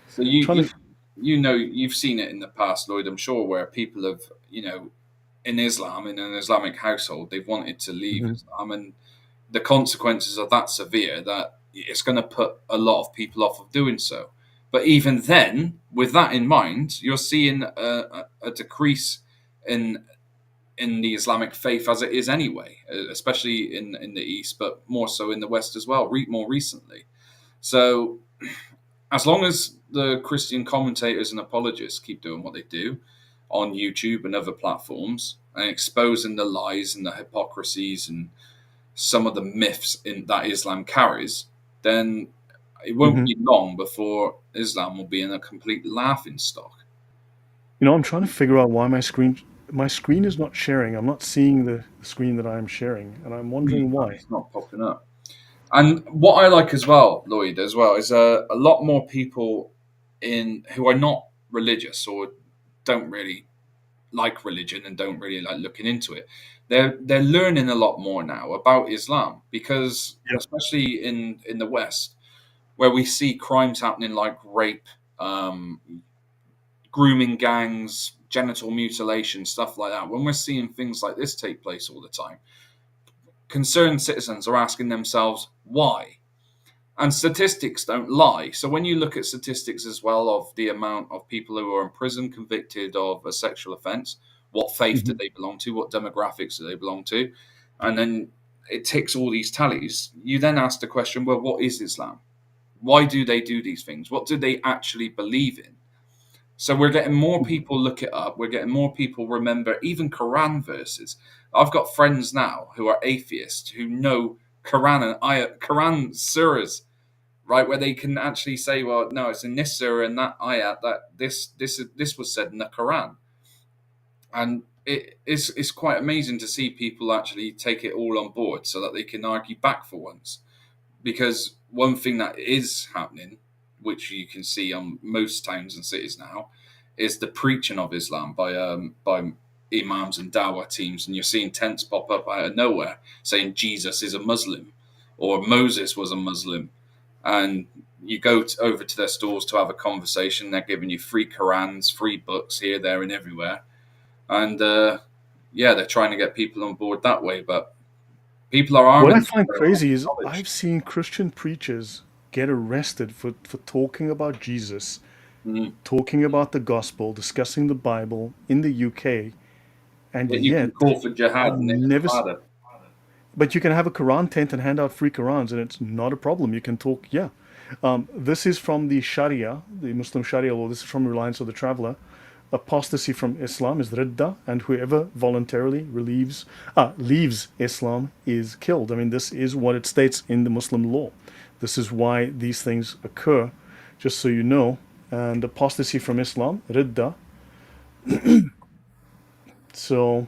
B: So you
A: trying
B: you
A: to.
B: you know you've seen it in the past, Lloyd. I'm sure where people have in Islam in an Islamic household they've wanted to leave
A: Mhm.
B: Islam, and the consequences are that severe that it's going to put a lot of people off of doing so. But even then, with that in mind, you're seeing a decrease in the Islamic faith as it is anyway, especially in the East, but more so in the West as well, more recently. So as long as the Christian commentators and apologists keep doing what they do on YouTube and other platforms and exposing the lies and the hypocrisies and some of the myths that Islam carries, then it won't
A: Mhm.
B: be long before Islam will be in a complete laughing stock.
A: I'm trying to figure out why my screen is not sharing. I'm not seeing the screen that I am sharing, and I'm wondering why.
B: It's not popping up. And what I like as well, Lloyd, as well, is a lot more people in who are not religious or don't really like religion and don't really like looking into it, they're learning a lot more now about Islam because
A: Yeah.
B: especially in the West where we see crimes happening like rape, um, grooming gangs, genital mutilation, stuff like that. When we're seeing things like this take place all the time, concerned citizens are asking themselves why. And statistics don't lie. So when you look at statistics as well of the amount of people who are in prison convicted of a sexual offence, what faith do
A: Hmm.
B: they belong to, what demographics do they belong to, and then it ticks all these tallies, you then ask the question, well, what is Islam? Why do they do these things? What do they actually believe in? So we're getting more people look it up. We're getting more people remember even Quran verses. I've got friends now who are atheists who know Quran and ayat, Quran surahs, right, where they can actually say, well, no, it's in this surah and that ayat that this was said in the Quran, and it's quite amazing to see people actually take it all on board so that they can argue back for once. Because one thing that is happening, which you can see on most towns and cities now, is the preaching of Islam by imams and dawah teams, and you're seeing tents pop up out of nowhere saying Jesus is a Muslim or Moses was a Muslim, and you go over to their stores to have a conversation. They're giving you free Qurans, free books here, there, and everywhere, and yeah, they're trying to get people on board that way, but people are
A: What I
B: arming
A: find
B: themselves
A: crazy is
B: with knowledge.
A: I've seen Christian preachers get arrested for talking about Jesus,
B: Mm.
A: talking about the gospel, discussing the Bible in the UK, and
B: Yet you can
A: yet
B: call for
A: I've
B: jihad and
A: never.
B: intifada.
A: But you can have a Quran tent and hand out free Qurans, and it's not a problem. You can talk. Yeah, this is from the Sharia, the Muslim Sharia law. This is from Reliance of the Traveler. Apostasy from Islam is ridda, and whoever voluntarily leaves Islam is killed. I mean, this is what it states in the Muslim law. This is why these things occur, just so you know. And apostasy from Islam, ridda. So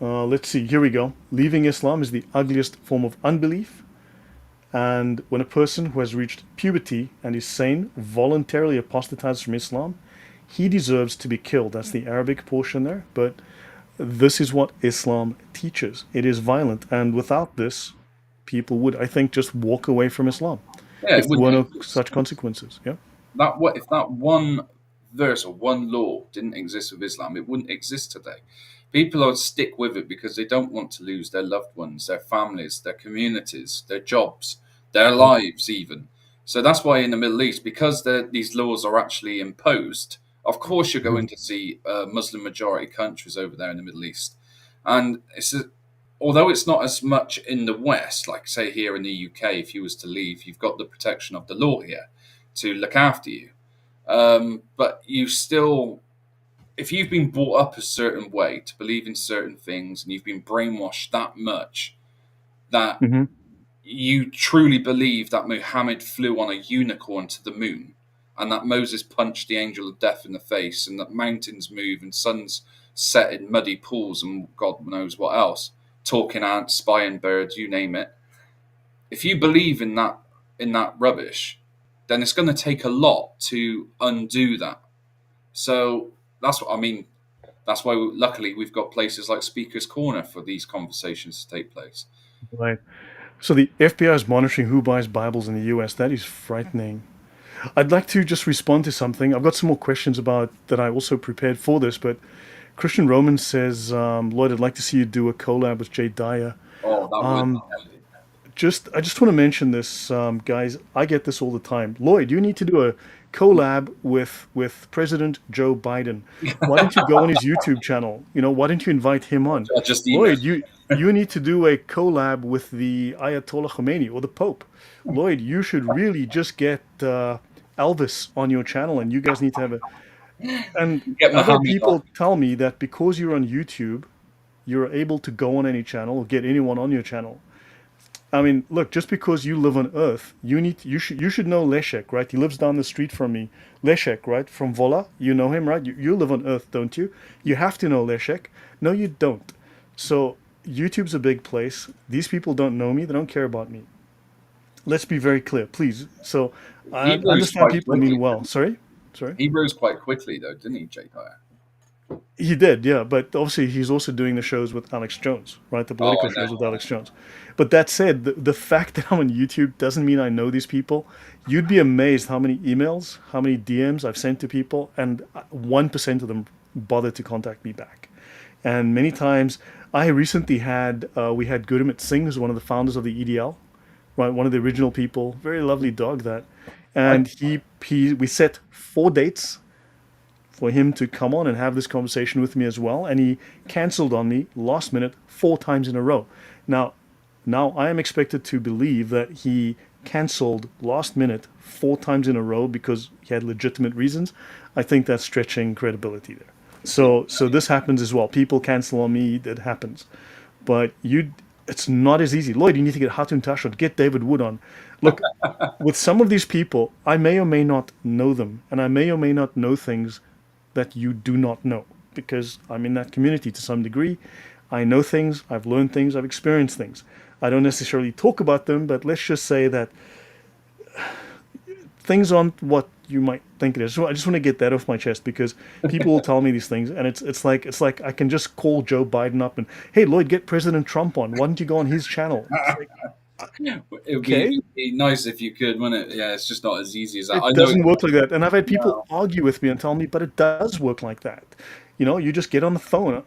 A: let's see. Here we go. Leaving Islam is the ugliest form of unbelief. And when a person who has reached puberty and is sane voluntarily apostatizes from Islam, he deserves to be killed. That's the Arabic portion there. But this is what Islam teaches. It is violent. And without this, people would, I think, just walk away from Islam
B: Yeah, it
A: if there were
B: wouldn't
A: no
B: exist.
A: such consequences. Yeah.
B: That what if that one verse or one law didn't exist with Islam, it wouldn't exist today. People would stick with it because they don't want to lose their loved ones, their families, their communities, their jobs, their
A: Yep.
B: lives, even. So that's why in the Middle East, because these laws are actually imposed, of course you're
A: Mhm.
B: going to see Muslim majority countries over there in the Middle East, and although it's not as much in the West, like say here in the UK, if you was to leave, you've got the protection of the law here to look after you. But you still, if you've been brought up a certain way to believe in certain things and you've been brainwashed that much that
A: Mhm.
B: you truly believe that Muhammad flew on a unicorn to the moon and that Moses punched the angel of death in the face and that mountains move and suns set in muddy pools and God knows what else, talking ants, spying birds, you name it. If you believe in that rubbish, then it's going to take a lot to undo that. So that's what I mean. That's why, luckily, we've got places like Speaker's Corner for these conversations to take place.
A: Right. So the FBI is monitoring who buys Bibles in the US. That is frightening. I'd like to just respond to something. I've got some more questions about that I also prepared for this, but Christian Roman says, Lloyd, I'd like to see you do a collab with Jay Dyer.
B: Oh, that would be handy.
A: I just want to mention this, guys. I get this all the time. Lloyd, you need to do a collab with President Joe Biden. Why don't you go on his YouTube channel? You know, why don't you invite him on?
B: I just emailed.
A: Lloyd, you need to do a collab with the Ayatollah Khomeini or the Pope. Lloyd, you should really just get Elvis on your channel, and you guys need to have a. And
B: Get
A: other
B: Muhammad on.
A: people tell me that because you're on YouTube, you're able to go on any channel or get anyone on your channel. I mean, look, just because you live on Earth, you should know Leszek, right? He lives down the street from me. Leszek, right? From Vola. You know him, right? You live on Earth, don't you? You have to know Leszek. No, you don't. So YouTube's a big place. These people don't know me. They don't care about me. Let's be very clear, please. So I
B: He rose
A: understand
B: quite
A: people mean
B: quickly.
A: well. Sorry? Sorry?
B: He rose quite quickly, though, didn't he, Jake?
A: He did, yeah. But obviously, he's also doing the shows with Alex Jones, right? The
B: Oh,
A: political
B: I know.
A: shows with Alex Jones. But that said, the fact that I'm on YouTube doesn't mean I know these people. You'd be amazed how many emails, how many DMs I've sent to people, and 1% of them bother to contact me back. And many times, I recently had, we had Gurumit Singh, who's one of the founders of the EDL, right? One of the original people, very lovely dog that.
B: I
A: And we set 4 dates for him to come on and have this conversation with me as well. And he canceled on me last minute 4 times in a row. Now, now I am expected to believe that he canceled last minute 4 times in a row because he had legitimate reasons. I think that's stretching credibility there. So this happens as well. People cancel on me. It happens, but it's not as easy. Lloyd, you need to get Hatun Tash on, get David Wood on. Look, with some of these people, I may or may not know them, and I may or may not know things that you do not know because I'm in that community to some degree. I know things, I've learned things, I've experienced things. I don't necessarily talk about them, but let's just say that things aren't what you might think it is. So I just want to get that off my chest because people will tell me these things, and it's like I can just call Joe Biden up and, hey Lloyd, get President Trump on. Why don't you go on his channel? It's like,
B: It would
A: okay,
B: be nice if you could, wouldn't it? Yeah, it's just not as easy as that. I
A: it
B: know
A: doesn't work like that. And I've had people
B: no.
A: argue with me and tell me, but it does work like that. You just get on the phone.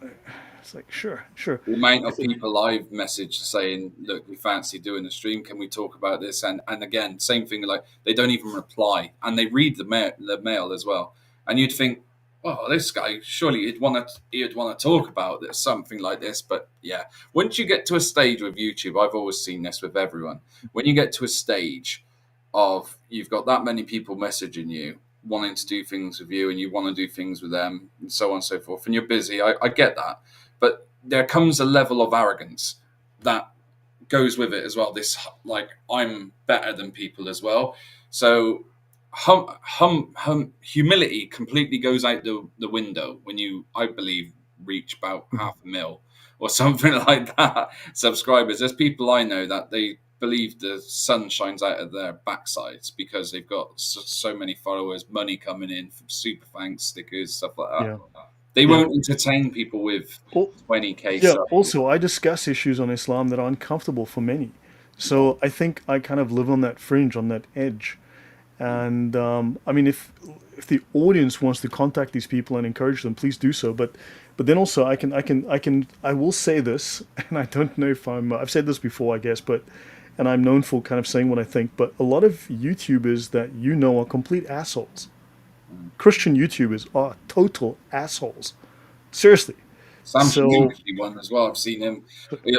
A: It's like, sure, sure.
B: The amount
A: I
B: of
A: said,
B: people I've messaged saying, "Look, we fancy doing a stream. Can we talk about this?" And again, same thing. Like they don't even reply, and they read the mail as well. And you'd think, "Well, this guy surely he'd want to talk about this something like this." But yeah, once you get to a stage with YouTube, I've always seen this with everyone. When you get to a stage of you've got that many people messaging you, wanting to do things with you, and you want to do things with them, and so on and so forth, and you're busy. I get that, but there comes a level of arrogance that goes with it as well. This like I'm better than people as well. So humility completely goes out the window when you, I believe, reach about
A: Mhm.
B: 500,000 or something like that subscribers. There's people I know that they believe the sun shines out of their backsides because they've got so many followers, money coming in from super thanks stickers, stuff like that.
A: Yeah,
B: They
A: yeah.
B: won't entertain people with
A: Al-
B: 20K
A: yeah.
B: subs.
A: Also, I discuss issues on Islam that are uncomfortable for many. So I think I kind of live on that fringe, on that edge. And I mean, if the audience wants to contact these people and encourage them, please do so. But then also, I will say this, and I don't know if I've said this before, I guess, but and I'm known for kind of saying what I think. But a lot of YouTubers that you know are complete assholes. Christian YouTubers are total assholes. Seriously.
B: Sam Shamoon
A: So,
B: could be one as well. I've seen him.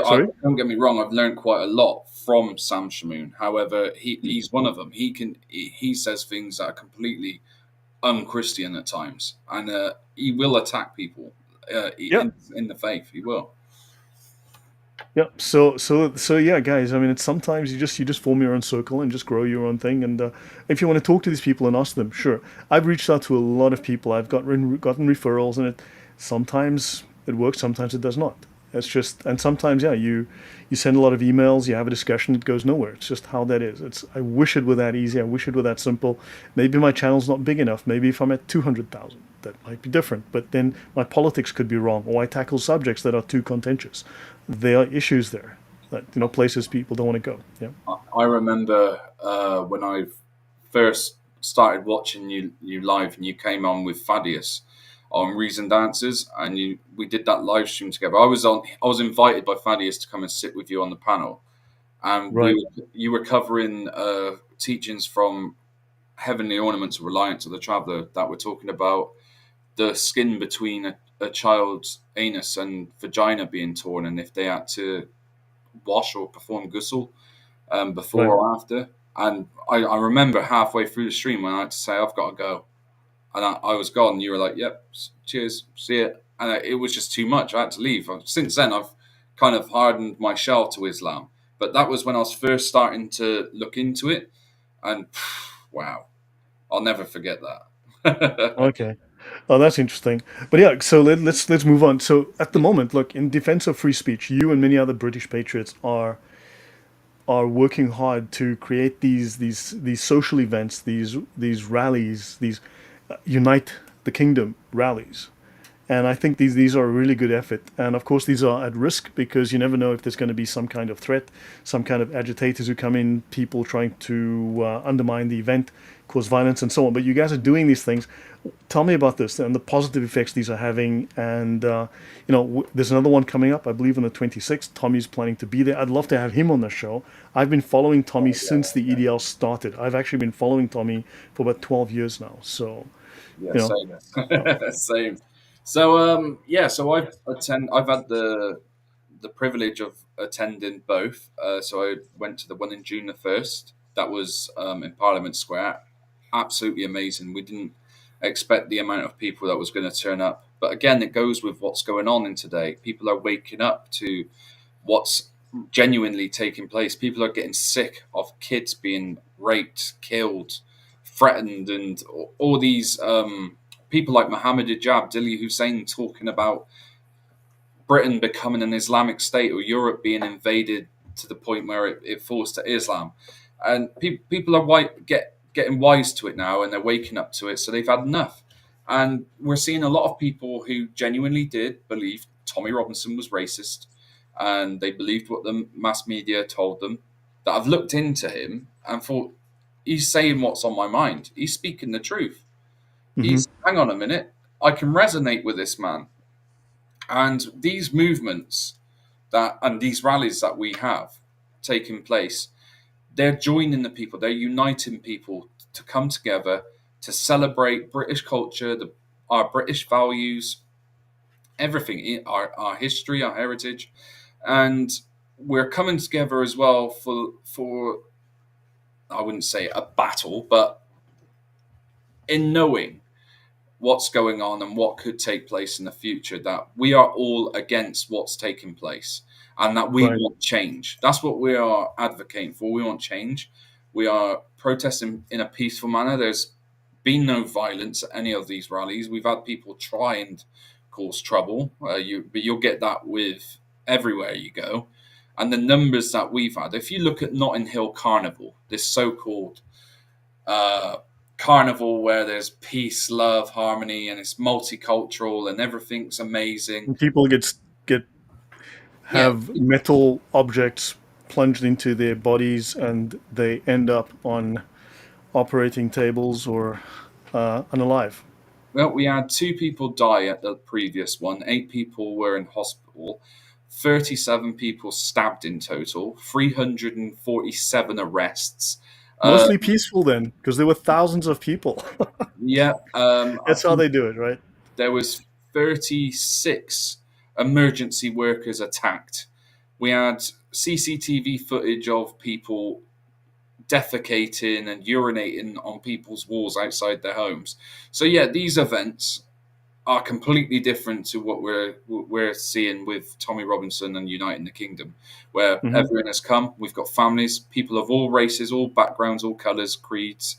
A: sorry.
B: Don't get me wrong. I've learned quite a lot from Sam Shamoon. However, he's one of them. He says things that are completely unchristian at times, and he will attack people
A: Yeah.
B: in the faith. He will.
A: Yeah. So yeah, guys. I mean, it's sometimes you just form your own circle and just grow your own thing. And if you want to talk to these people and ask them, sure. I've reached out to a lot of people. I've gotten referrals, and sometimes it works, sometimes it does not. It's just, and sometimes yeah, you send a lot of emails, you have a discussion, it goes nowhere. It's just how that is. I wish it were that easy. I wish it were that simple. Maybe my channel's not big enough. Maybe if I'm at 200,000, that might be different. But then my politics could be wrong, or I tackle subjects that are too contentious. There are issues there that places people don't want to go. Yeah.
B: I remember when I first started watching you live, and you came on with Thaddeus on Reason Dancers, and we did that live stream together. I was invited by Thaddeus to come and sit with you on the panel, and
A: Right.
B: you were covering teachings from Heavenly Ornaments of Reliance of the Traveller that were talking about the skin between a child's anus and vagina being torn, and if they had to wash or perform ghusl
A: Right.
B: before or after. And I remember halfway through the stream when I had to say, I've got to go. And I was gone. You were like, yep, cheers, see it. And it was just too much. I had to leave. Since then, I've kind of hardened my shell to Islam. But that was when I was first starting to look into it. And wow, I'll never forget that.
A: Okay. Oh, that's interesting. But yeah, so let's move on. So at the moment, look, in defense of free speech, you and many other British patriots are working hard to create these social events, these rallies, these unite the kingdom rallies. And I think these are a really good effort. And of course, these are at risk because you never know if there's going to be some kind of threat, some kind of agitators who come in, people trying to undermine the event, cause violence, and so on. But you guys are doing these things. Tell me about this and the positive effects these are having. And there's another one coming up, I believe, on the 26th. Tommy's planning to be there. I'd love to have him on the show. I've been following Tommy
B: Oh yeah,
A: since the
B: yeah,
A: EDL started. I've actually been following Tommy for about 12 years now. So,
B: yeah.
A: you know,
B: Same,
A: uh,
B: same. So yeah, so I've had the privilege of attending both. So I went to the one in June the 1st. That was in Parliament Square. Absolutely amazing. We didn't expect the amount of people that was going to turn up. But again, it goes with what's going on in today. People are waking up to what's genuinely taking place. People are getting sick of kids being raped, killed, threatened, and all these people like Mohammed Hijab, Dili Hussein talking about Britain becoming an Islamic state or Europe being invaded to the point where it falls to Islam. And people are getting wise to it now and they're waking up to it. So they've had enough. And we're seeing a lot of people who genuinely did believe Tommy Robinson was racist and they believed what the mass media told them, that have looked into him and thought, he's saying what's on my mind. He's speaking the truth.
A: mhm.
B: Hang on a minute, I can resonate with this man. And these movements that and these rallies that we have taking place, they're joining the people, they're uniting people to come together to celebrate British culture, our British values, everything, our history, our heritage, and we're coming together as well for I wouldn't say a battle, but in knowing what's going on and what could take place in the future, that we are all against what's taking place and that we
A: Right.
B: want change. That's what we are advocating for. We want change. We are protesting in a peaceful manner. There's been no violence at any of these rallies. We've had people try and cause trouble, but you'll get that with everywhere you go. And the numbers that we've had, if you look at Notting Hill Carnival, this so-called uh, carnival where there's peace, love, harmony, and it's multicultural and everything's amazing.
A: And people get
B: Yeah,
A: have metal objects plunged into their bodies and they end up on operating tables or unalive.
B: well, we had two people die at the previous one, 8 people were in hospital, 37 people stabbed in total, 347 arrests. Uh,
A: Mostly peaceful then, because there were thousands of people.
B: yeah, I
A: That's how
B: think
A: they do it, right?
B: there was 36 emergency workers attacked. We had CCTV footage of people defecating and urinating on people's walls outside their homes. So yeah, these events are completely different to what we're seeing with Tommy Robinson and Uniting the Kingdom, where
A: Hmm.
B: everyone has come. We've got families, people of all races, all backgrounds, all colours, creeds,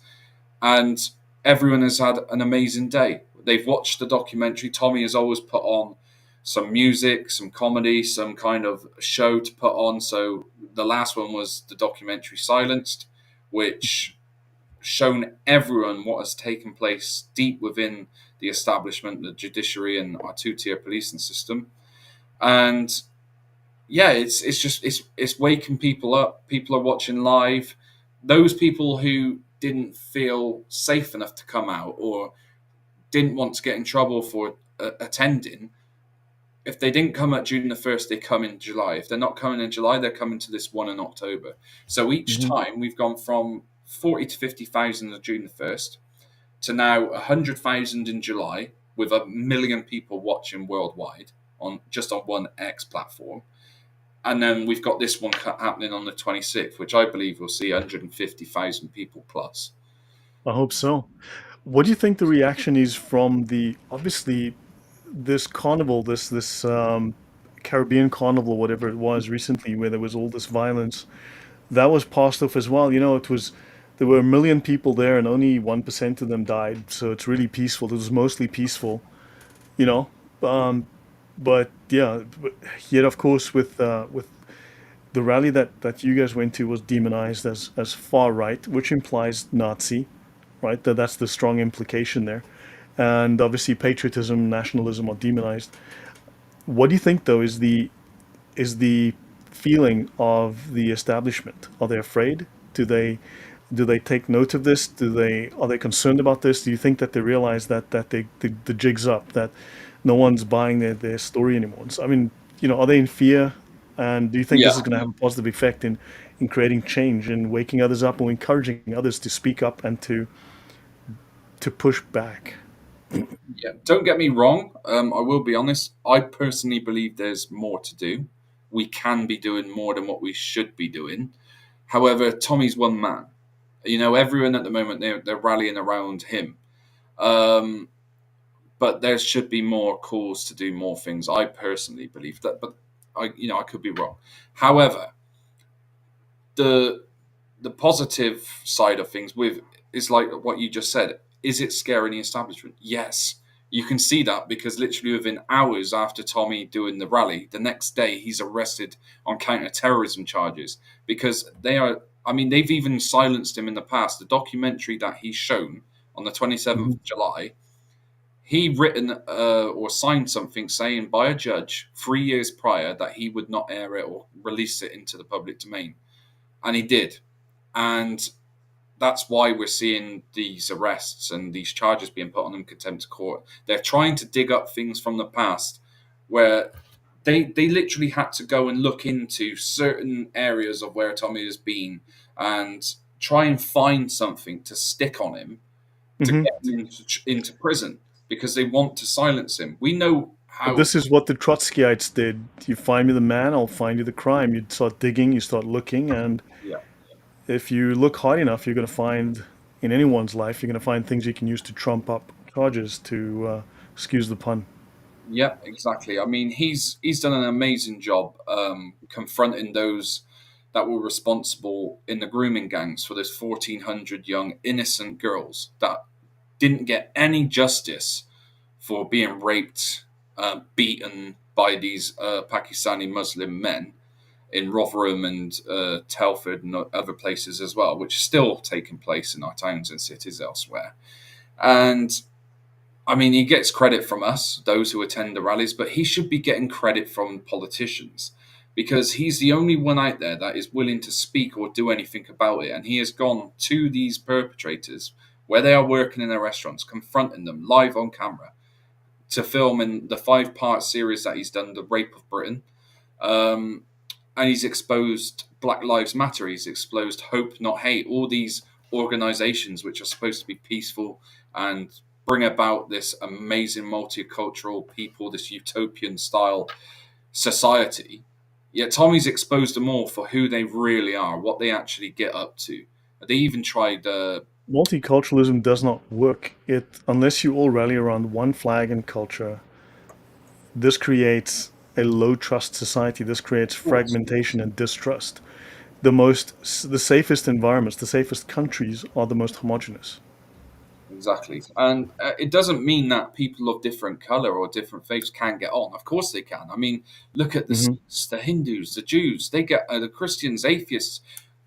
B: and everyone has had an amazing day. They've watched the documentary. Tommy has always put on some music, some comedy, some kind of show to put on. So the last one was the documentary Silenced, which shown everyone what has taken place deep within the establishment, the judiciary, and our two-tier policing system. And yeah, it's waking people up. People are watching live. Those people who didn't feel safe enough to come out or didn't want to get in trouble for attending, if they didn't come at June the 1st, they come in July. If they're not coming in July, they're coming to this one in October. So each
A: Hmm.
B: time we've gone from 40 to 50,000 on June the 1st to now 100,000 in July with 1 million people watching worldwide on just on one X platform. And then we've got this one happening on the 26th, which I believe will see 150,000 people plus.
A: I hope so. What do you think the reaction is from the obviously this carnival, this Caribbean carnival, whatever it was recently, where there was all this violence? That was passed off as well. It was there were 1 million people there, and only 1% of them died. So it's really peaceful. It was mostly peaceful. You know, um, but yeah, yet of course with the rally that you guys went to was demonized as far right, which implies Nazi, right? That's the strong implication there. and obviously patriotism, nationalism are demonized. What do you think, though, is the feeling of the establishment? Are they afraid? Do they do they take note of this? Do they are they concerned about this? Do you think that they realize that the jig's up, that no one's buying their story anymore? So, I mean, are they in fear? And do you think this is
B: Yeah,
A: going to have a positive effect in creating change and waking others up and encouraging others to speak up and to push back?
B: yeah. Don't get me wrong. I will be honest. I personally believe there's more to do. We can be doing more than what we should be doing. However, Tommy's one man. Everyone at the moment they're rallying around him. Um, but there should be more calls to do more things. I personally believe that, but I could be wrong. However, the the positive side of things with is like what you just said. Is it scaring the establishment? Yes. You can see that because literally within hours after Tommy doing the rally, the next day he's arrested on counter-terrorism charges because they are. I mean, they've even silenced him in the past. The documentary that he's shown on the 27th
A: Mhm.
B: of July, he written or signed something saying by a judge 3 years prior that he would not air it or release it into the public domain, and he did. And that's why we're seeing these arrests and these charges being put on them, contempt of court. They're trying to dig up things from the past where they literally had to go and look into certain areas of where Tommy has been and try and find something to stick on him to
A: Mhm.
B: get him into prison because they want to silence him. We know
A: But
B: how.
A: this is what the Trotskyites did. You find me the man, I'll find you the crime. You start digging, you start looking, and
B: Yeah.
A: if you look hard enough, you're going to find in anyone's life, you're going to find things you can use to trump up charges. To excuse the pun.
B: Yeah, exactly. I mean, he's done an amazing job confronting those that were responsible in the grooming gangs for those 1,400 young innocent girls that didn't get any justice for being raped, beaten by these Pakistani Muslim men in Rotherham and Telford and other places as well, which is still taking place in our towns and cities elsewhere. And I mean, he gets credit from us, those who attend the rallies, but he should be getting credit from politicians because he's the only one out there that is willing to speak or do anything about it. And he has gone to these perpetrators where they are working in their restaurants, confronting them live on camera to film in the 5-part series that he's done, The Rape of Britain. Um, and he's exposed Black Lives Matter. He's exposed Hope Not Hate. All these organizations which are supposed to be peaceful and bring about this amazing multicultural people, this utopian style society. Yet Tommy's exposed them all for who they really are, what they actually get up to. They even tried.
A: Multiculturalism does not work. It unless you all rally around one flag and culture. This creates a low trust society. This creates
B: Of course.
A: fragmentation and distrust. The safest environments, the safest countries are the most homogenous.
B: Exactly. And it doesn't mean that people of different color or different faiths can't get on. Of course they can. I mean, look at the
A: Hmm.
B: Sikhs, the Hindus, the Jews, they get the Christians, atheists.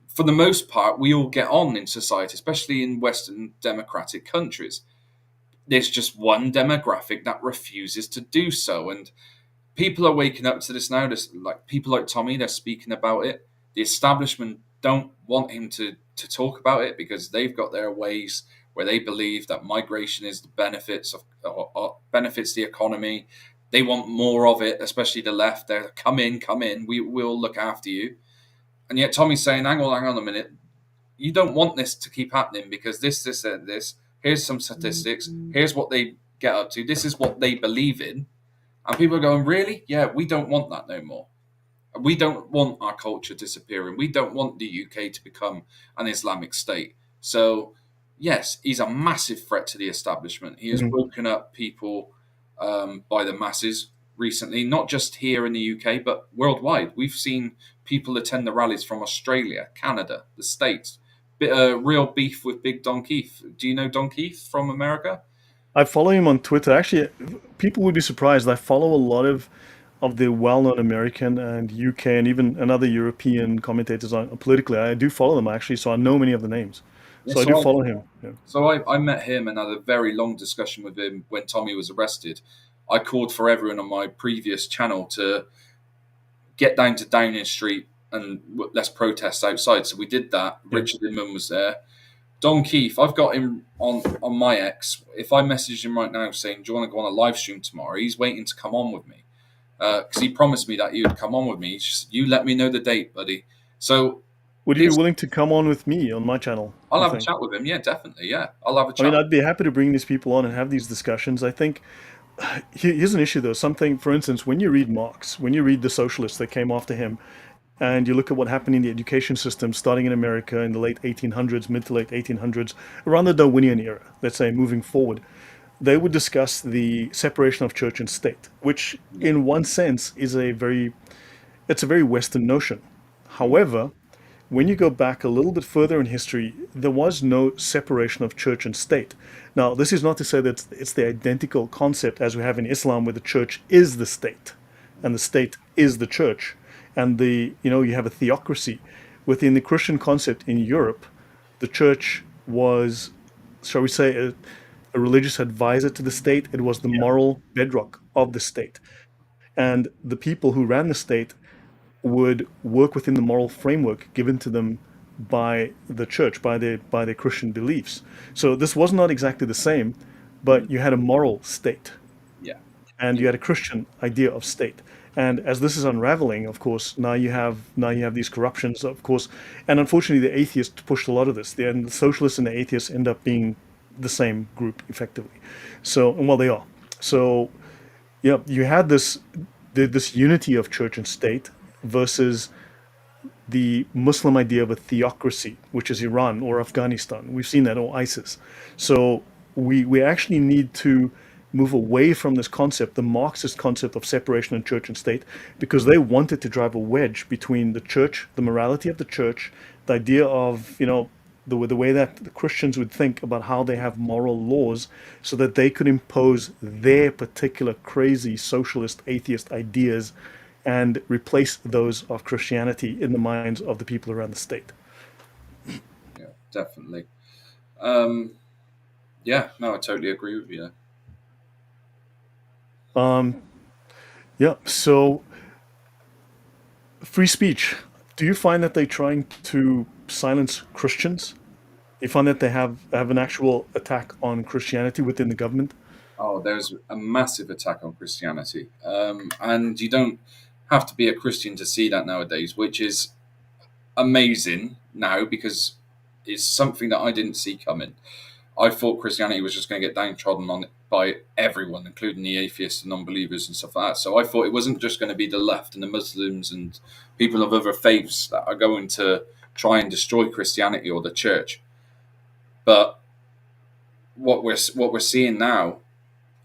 B: For the most part, we all get on in society, especially in Western democratic countries. There's just one demographic that refuses to do so. And people are waking up to this now. There's like people like Tommy, they're speaking about it. The establishment don't want him to talk about it because they've got their ways where they believe that migration is the benefits of or benefits the economy. They want more of it, especially the left. They're come in. We will look after you. And yet Tommy's saying, hang on a minute. You don't want this to keep happening because this, and this. Here's some statistics. Here's what they get up to. This is what they believe in, and people are going, really? Yeah, we don't want that no more. We don't want our culture disappearing. We don't want the UK to become an Islamic state. So, yes, he's a massive threat to the establishment. He has
A: Hmm.
B: woken up people by the masses recently, not just here in the UK, but worldwide. We've seen people attend the rallies from Australia, Canada, the States. Real beef with Big Don Keith. Do you know Don Keith from America?
A: I follow him on Twitter. Actually, people would be surprised. I follow a lot of the well-known American and UK and even another European commentators on politically. I do follow them actually, so I know many of the names.
B: Yeah,
A: So I do follow him. Yeah.
B: I met him and had a very long discussion with him when Tommy was arrested. I called for everyone on my previous channel to get down to Downing Street and let's protest outside. So we did that.
A: Yeah.
B: Richard Inman was there. Don Keefe, I've got him on my X. If I message him right now saying, "Do you want to go on a live stream tomorrow?" He's waiting to come on with me because he promised me that he would come on with me. Just, you let me know the date, buddy. So
A: Would you be
B: this,
A: willing to come on with me on my channel,
B: I'll
A: you
B: have a
A: think?
B: chat with him. Yeah, definitely. Yeah, I'll have a
A: I mean,
B: chat.
A: I'd be happy to bring these people on and have these discussions. I think here's an issue, though. Something, for instance, when you read Marx, when you read the socialists that came after him, and you look at what happened in the education system starting in America in the late 1800s, mid to late 1800s, around the Darwinian era, let's say, moving forward, they would discuss the separation of church and state, which
B: Yeah.
A: in one sense is it's a very Western notion.
B: Mm.
A: However, when you go back a little bit further in history, there was no separation of church and state. Now, this is not to say that it's the identical concept as we have in Islam, where the church is the state and the state is the church. And you have a theocracy. Within the Christian concept in Europe, the church was, shall we say, a religious advisor to the state. It was the moral bedrock of the state. And the people who ran the state would work within the moral framework given to them by the church, by their Christian beliefs. So this was not exactly the same,
B: Mm.
A: but you had a moral state
B: Yeah.
A: and
B: Yeah.
A: you had a Christian idea of state. And as this is unraveling, of course, now you have these corruptions, of course, and unfortunately, the atheists pushed a lot of this. And the socialists and the atheists end up being the same group effectively. So, and well, they are. So, yeah, you had this unity of church and state versus the Muslim idea of a theocracy, which is Iran or Afghanistan. We've seen that, or ISIS. So we actually need to move away from this concept, the Marxist concept of separation of church and state, because they wanted to drive a wedge between the church, the morality of the church, the idea of, the way that the Christians would think about how they have moral laws so that they could impose their particular crazy socialist atheist ideas and replace those of Christianity in the minds of the people around the state.
B: Yeah. Definitely. Um, yeah. No, I totally agree with you.
A: Um, yeah, so free speech. Do you find that they're trying to silence Christians? You find that they have an actual attack on Christianity within the government?
B: Oh, there's a massive attack on Christianity, and you don't have to be a Christian to see that nowadays, which is amazing now because it's something that I didn't see coming. I thought Christianity was just going to get downtrodden on by everyone, including the atheists and non-believers and stuff like that. So I thought it wasn't just going to be the left and the Muslims and people of other faiths that are going to try and destroy Christianity or the church. But what we're seeing now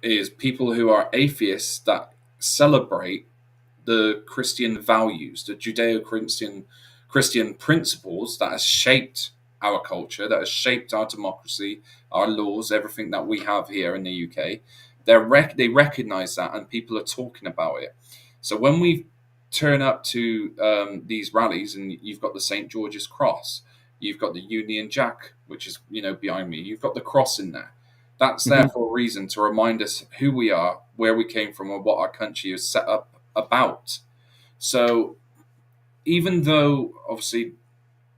B: is people who are atheists that celebrate the Christian values, the Judeo-Christian principles that has shaped our culture, that has shaped our democracy, our laws, everything that we have here in the UK. They recognise that, and people are talking about it. So when we turn up to these rallies, and you've got the St George's Cross, you've got the Union Jack, which is behind me. You've got the cross in there. That's there
A: Hmm.
B: for a reason to remind us who we are, where we came from, and what our country is set up about. So even though obviously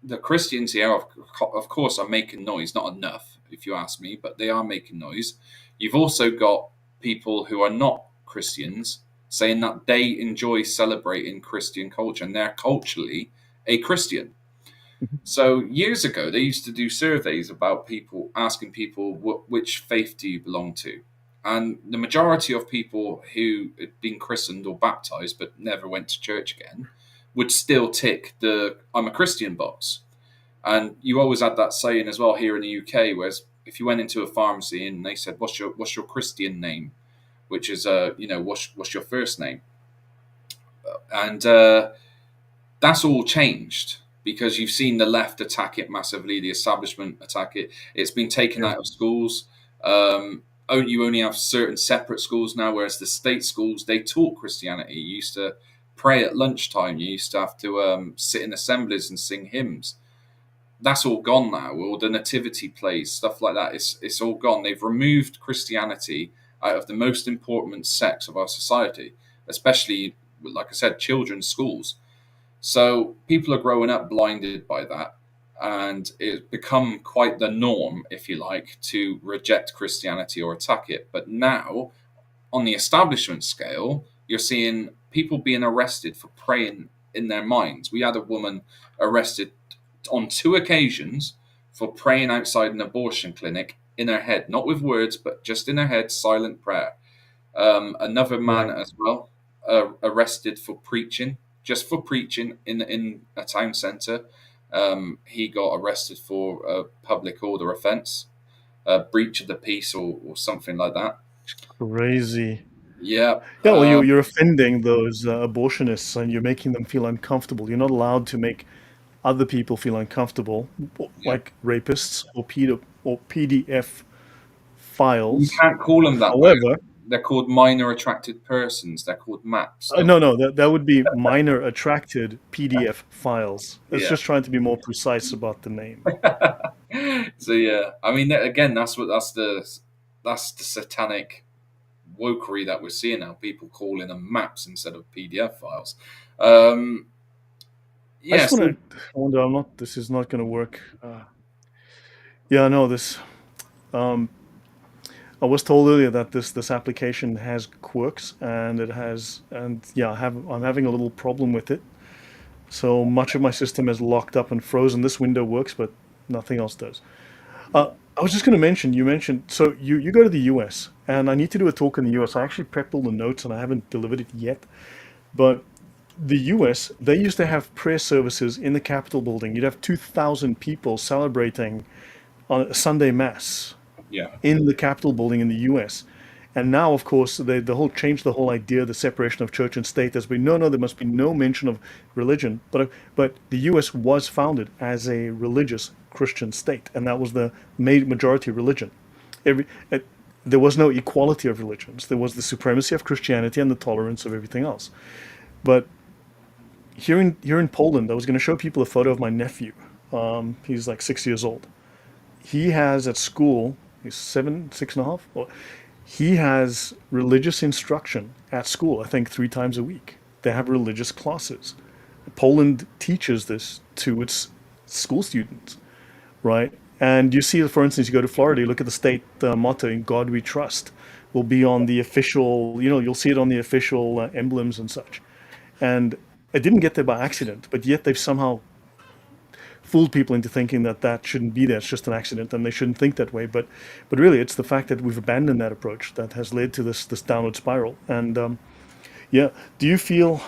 B: the Christians here, of course, are making noise, not enough, if you ask me, but they are making noise. You've also got people who are not Christians saying that they enjoy celebrating Christian culture and they're culturally a Christian. So years ago, they used to do surveys about people, asking people which faith do you belong to, and the majority of people who had been christened or baptized but never went to church again would still tick the "I'm a Christian" box. And you always had that saying as well here in the UK, whereas if you went into a pharmacy and they said, "What's your Christian name?" which is what's your first name, and that's all changed because you've seen the left attack it massively, the establishment attack it. It's been taken
A: Yeah.
B: out of schools. You only have certain separate schools now, whereas the state schools, they taught Christianity. You used to pray at lunchtime. You used to have to sit in assemblies and sing hymns. that's all gone now. All the nativity plays, stuff like that, it's all gone. They've removed Christianity out of the most important sects of our society, especially, like I said, children's schools. So people are growing up blinded by that, and it's become quite the norm, if you like, to reject Christianity or attack it. But now, on the establishment scale, you're seeing people being arrested for praying in their minds. We had a woman arrested on 2 occasions for praying outside an abortion clinic in her head, not with words, but just in her head, silent prayer. Another man
A: Right.
B: as well, arrested for preaching, just for preaching in a town centre. He got arrested for a public order offence, a breach of the peace, or something like that.
A: Crazy.
B: Yeah.
A: Yeah, well, you're offending those abortionists and you're making them feel uncomfortable. You're not allowed to make other people feel uncomfortable,
B: Yeah.
A: like rapists or PDF
B: You
A: files.
B: can't call them that, though.
A: However,
B: They're called minor attracted persons. They're called maps. Don't.
A: no, that would be minor attracted PDF files. It's
B: Yeah.
A: just trying to be more precise about the name.
B: So yeah, I mean, again, that's the satanic wokery that we're seeing now. People calling them maps instead of PDF files. Um,
A: I
B: yeah.
A: just
B: So
A: want to wonder. I'm not. This is not going to work. Yeah, no. This. Um, I was told earlier that this application has quirks, and it has, and yeah, I'm having a little problem with it. So much of my system is locked up and frozen. This window works, but nothing else does. I was just going to mention, you mentioned, so you go to the US, and I need to do a talk in the US. I actually prepped all the notes and I haven't delivered it yet. But the US, they used to have prayer services in the Capitol building. You'd have 2,000 people celebrating on a Sunday Mass
B: yeah.
A: in the Capitol building in the US. And now, of course, they the whole changed the whole idea, the separation of church and state. There's been no, there must be no mention of religion. But the U.S. was founded as a religious Christian state, and that was the majority religion. Every there was no equality of religions. There was the supremacy of Christianity and the tolerance of everything else. But here in Poland, I was going to show people a photo of my nephew. He's like 6 years old. He has at school. He's seven, 6.5. Well, he has religious instruction at school, I think 3 times a week. They have religious classes. Poland teaches this to its school students, right? And you see, for instance, you go to Florida, you look at the state motto, "In God We Trust," will be on the official, you'll see it on the official emblems and such. And it didn't get there by accident, but yet they've somehow fooled people into thinking that that shouldn't be there. It's just an accident, and they shouldn't think that way. But really, it's the fact that we've abandoned that approach that has led to this downward spiral. And yeah, do you feel?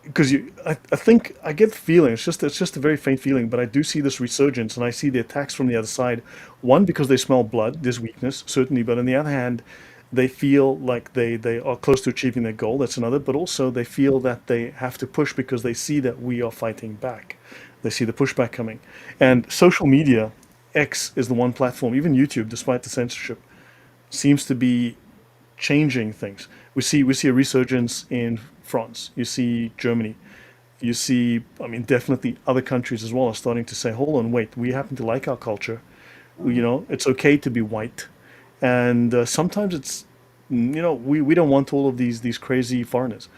A: Because I think I get the feeling it's just a very faint feeling, but I do see this resurgence, and I see the attacks from the other side. One, because they smell blood, there's weakness certainly, but on the other hand, they feel like they are close to achieving their goal. That's another, but also they feel that they have to push because they see that we are fighting back. They see the pushback coming, and social media, X is the one platform. Even YouTube, despite the censorship, seems to be changing things. We see a resurgence in France. You see Germany. You see, I mean, definitely other countries as well are starting to say, "Hold on, wait. We happen to like our culture. It's okay to be white." And sometimes it's, we don't want all of these crazy foreigners.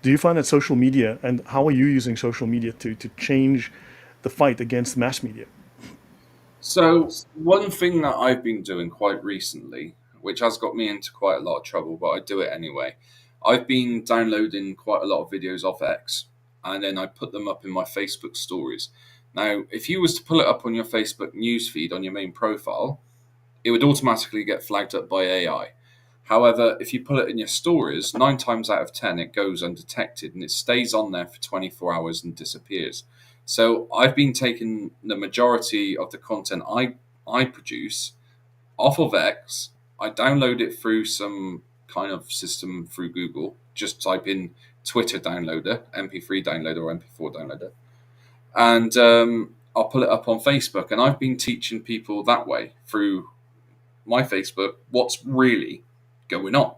A: Do you find that social media, and how are you using social media to change the fight against mass media?
B: So one thing that I've been doing quite recently, which has got me into quite a lot of trouble, but I do it anyway. I've been downloading quite a lot of videos off X, and then I put them up in my Facebook stories. Now, if you was to pull it up on your Facebook newsfeed on your main profile, it would automatically get flagged up by AI. However, if you pull it in your stories, 9 times out of 10 it goes undetected and it stays on there for 24 hours and disappears. So I've been taking the majority of the content I produce off of X. I download it through some kind of system through Google. Just type in Twitter downloader, MP3 downloader, or MP4 downloader, and I'll pull it up on Facebook. And I've been teaching people that way through my Facebook what's really going on.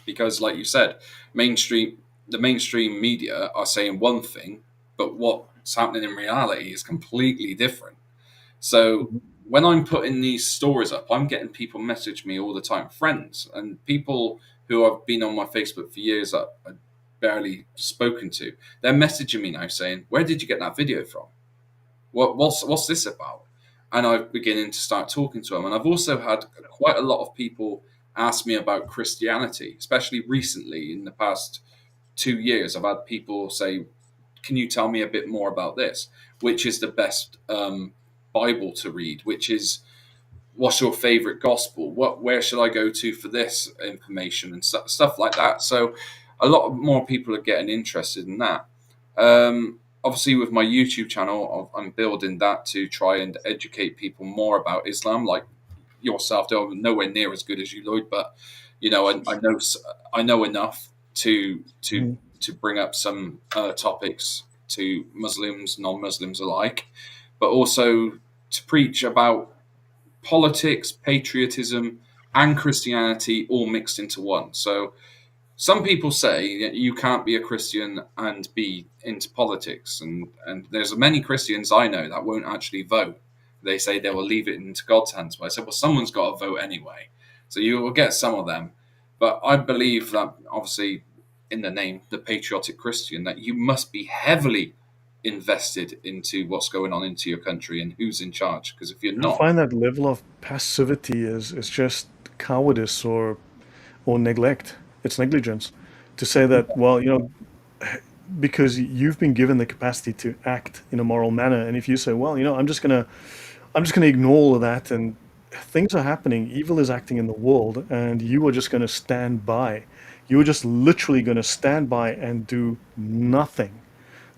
B: Because, like you said, mainstream the mainstream media are saying one thing, but what what's happening in reality is completely different. So
A: Mhm.
B: when I'm putting these stories up, I'm getting people message me all the time, friends and people who I've been on my Facebook for years that I barely spoken to. They're messaging me now saying, "Where did you get that video from? What's this about?" And I'm beginning to start talking to them. And I've also had quite a lot of people ask me about Christianity, especially recently in the past 2 years. I've had people say, "Can you tell me a bit more about this? Which is the best Bible to read? Which is what's your favorite gospel? Where should I go to for this information and stuff like that?" So a lot more people are getting interested in that. Obviously, with my YouTube channel, I'm building that to try and educate people more about Islam, like yourself. Though I'm nowhere near as good as you, Lloyd, but I know enough
A: Mhm.
B: to bring up some topics to Muslims, non-Muslims alike, but also to preach about politics, patriotism, and Christianity all mixed into one. So some people say that you can't be a Christian and be into politics, and there's many Christians I know that won't actually vote. They say they will leave it into God's hands. But I said, well, someone's got to vote anyway, so you will get some of them. But I believe that obviously, in the name, the patriotic Christian, that you must be heavily invested into what's going on into your country and who's in charge. Because if you're
A: I
B: not,
A: find that level of passivity is just cowardice or neglect. It's negligence to say that, well, because you've been given the capacity to act in a moral manner, and if you say, well, I'm just gonna ignore all of that, and things are happening, evil is acting in the world, and you are just gonna stand by. You are just literally gonna stand by and do nothing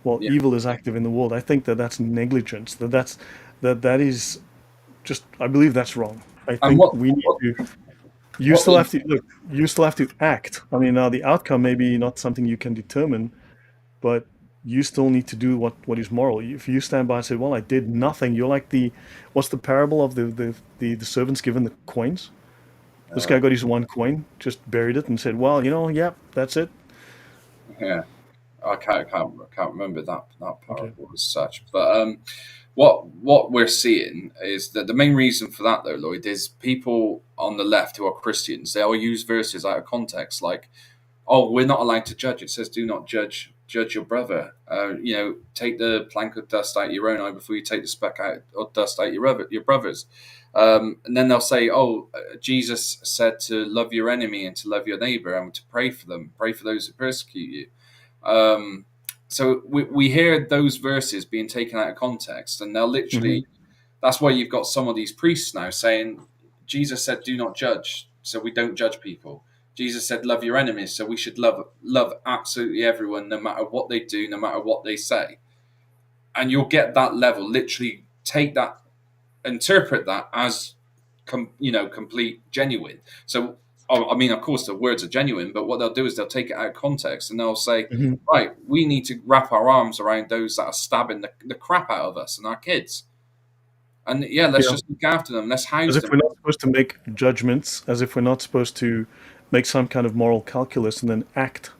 A: while
B: yeah.
A: evil is active in the world. I think that that's negligence. That is just. I believe that's wrong. I
B: And
A: think we need
B: what
A: to. You
B: what
A: still
B: leads
A: have to look. You still have to act. I mean, now the outcome may be not something you can determine, but you still need to do what is moral. If you stand by and say, "Well, I did nothing," you're like what's the parable of the servants given the coins? This guy
B: uh,
A: got his one coin, just buried it, and said, "Well, yeah, that's it."
B: yeah. I can't remember that
A: Okay.
B: parable as such. But what we're seeing is that the main reason for that, though, Lloyd, is people on the left who are Christians. They all use verses out of context, like, "Oh, we're not allowed to judge. It says, do not judge your brother. Take the plank of dust out your own eye before you take the speck out of dust out your brother's." And then they'll say, "Oh, Jesus said to love your enemy and to love your neighbor and to pray for them, pray for those who persecute you." Um, so we hear those verses being taken out of context, and they'll
A: Hmm.
B: literally. That's why you've got some of these priests now saying, "Jesus said, do not judge, so we don't judge people. Jesus said, love your enemies, so we should love absolutely everyone, no matter what they do, no matter what they say." And you'll get that level. Literally, take that, interpret that as complete genuine. So I mean, of course, the words are genuine, but what they'll do is they'll take it out of context and they'll say,
A: Hmm.
B: right, we need to wrap our arms around those that are stabbing the crap out of us and our kids. And yeah, let's
A: Yeah.
B: just look after them. Let's
A: As
B: house
A: if
B: them.
A: we're not supposed to make judgments, as if we're not supposed to make some kind of moral calculus and then act